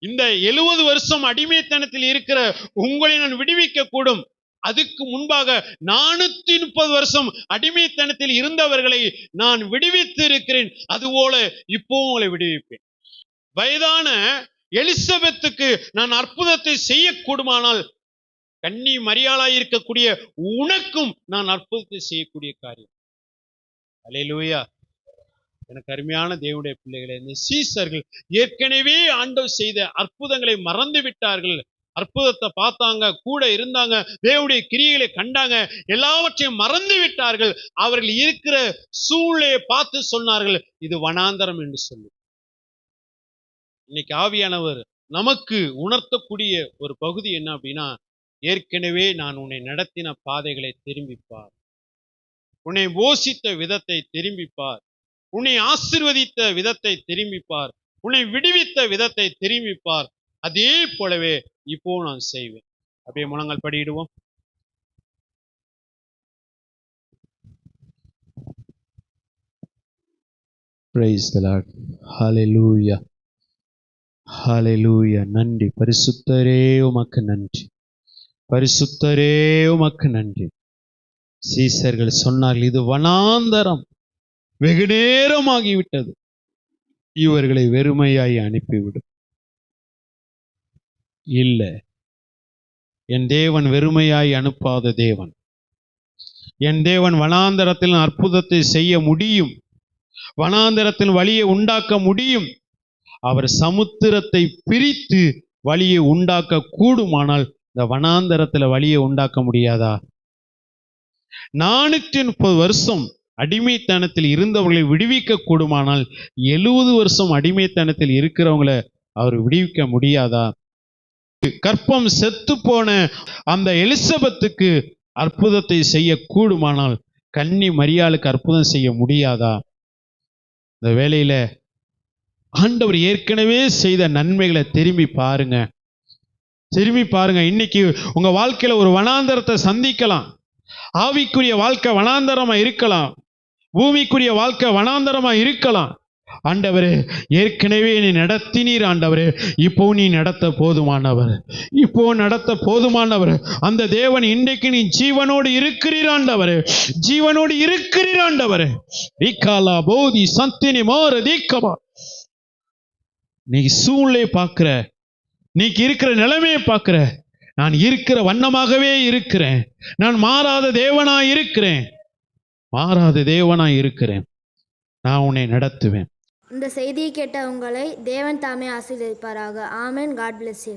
இந்த 70 வருஷம் அடிமைத்தனத்தில் இருக்கிற உங்களை நான் விடுவிக்க கூடும். அதுக்கு முன்பாக 430 வருஷம் அடிமைத்தனத்தில் இருந்தவர்களை நான் விடுவித்து இருக்கிறேன். அதுபோல இப்போ உங்களை விடுவிப்பேன். வயதான எலிசபெத்துக்கு நான் அற்புதத்தை செய்யக்கூடுமானால், கன்னி மரியாளாய் இருக்கக்கூடிய உனக்கும் நான் அற்புதத்தை செய்யக்கூடிய காரியம். அல்லேலூயா. எனக்கு அருமையான தேவனுடைய பிள்ளைகளே, இந்த சீசர்கள் ஏற்கனவே ஆண்டவர் செய்த அற்புதங்களை மறந்து விட்டார்கள். அற்புதத்தை பார்த்தாங்க, கூட இருந்தாங்க, தேவனுடைய கிரியைகளை கண்டாங்க, எல்லாவற்றையும் மறந்து விட்டார்கள். அவர்கள் இருக்கிற சூழ்நிலையை பார்த்து சொன்னார்கள், இது வனாந்தரம் என்று சொல்லி. இன்னைக்கு ஆவியானவர் நமக்கு உணர்த்தக்கூடிய ஒரு பகுதி என்ன அப்படின்னா, ஏற்கனவே நான் உன்னை நடத்தின பாதைகளை திரும்பிப்பார், உன்னை போஷித்த விதத்தை திரும்பிப்பார், உன்னை ஆசீர்வதித்த விதத்தை திரும்பிப்பார், உன்னை விடுவித்த விதத்தை திரும்பிப்பார். அதே போலவே இப்போ நான் செய்வேன். அப்படியே முழங்கால் படியிடுவோம்.
Praise the Lord. Hallelujah. Hallelujah. நன்றி பரிசுத்தரே, உமக்கு நன்றி. பரிசுத்தரே, உமக்கு நன்றி. சீசர்கள் சொன்னார்கள், இது வனாந்தரம், வெகு நேரமாகிவிட்டது, இவர்களை வெறுமையாய் அனுப்பிவிடும். இல்ல, என் தேவன் வெறுமையாய் அனுப்பாத தேவன். என் தேவன் வனாந்தரத்தில் அற்புதத்தை செய்ய முடியும், வனாந்தரத்தில் வழியை உண்டாக்க முடியும். அவர் சமுத்திரத்தை பிரித்து வழியை உண்டாக்க கூடுமானால் இந்த வனாந்தரத்தில் வழியை உண்டாக்க முடியாதா? 430 வருஷம் அடிமைத்தனத்தில் இருந்தவர்களை விடுவிக்க கூடுமானால் 70 வருஷம் அடிமைத்தனத்தில் இருக்கிறவங்களை அவர் விடுவிக்க முடியாதா? கற்பம் செத்து போன அந்த எலிசபெத்துக்கு அற்புதத்தை செய்ய கூடுமானால் கன்னி மரியாளுக்கு அற்புதம் செய்ய முடியாதா? இந்த வேளையில ஆண்டவர் ஏற்கனவே செய்த நன்மைகளை திரும்பி பாருங்க, திரும்பி பாருங்க. இன்னைக்கு உங்க வாழ்க்கையில ஒரு வனாந்தரத்தை சந்திக்கலாம். ஆவிக்குரிய வாழ்க்கை வனாந்தரமா இருக்கலாம், பூமிக்குரிய வாழ்க்கை வனாந்தரமா இருக்கலாம். ஆண்டவரே, ஏற்கனவே நீ நடத்தினீர் ஆண்டவரே, இப்போ நீ நடத்த போதுமானவர், இப்போ நடத்த போதுமானவர். அந்த தேவன் இன்றைக்கு நீ ஜீவனோடு இருக்கிறீர் ஆண்டவரே, ஜீவனோடு இருக்கிறீர் ஆண்டவரே. ரீகாலா போதி சந்தினி மாற தீக்கமா. நீ சூழ்நிலையை பார்க்கிற, நீக்கு இருக்கிற நிலைமையை பார்க்கிற, நான் இருக்கிற வண்ணமாகவே இருக்கிறேன், நான் மாறாத தேவனாய் இருக்கிறேன், மாறாத தேவனாய் இருக்கிறேன், நான் உன்னை நடத்துவேன்.
இந்த செய்தியை கேட்ட உங்களை தேவன் தாமே ஆசீர்வதிப்பாராக. ஆமென். God bless you.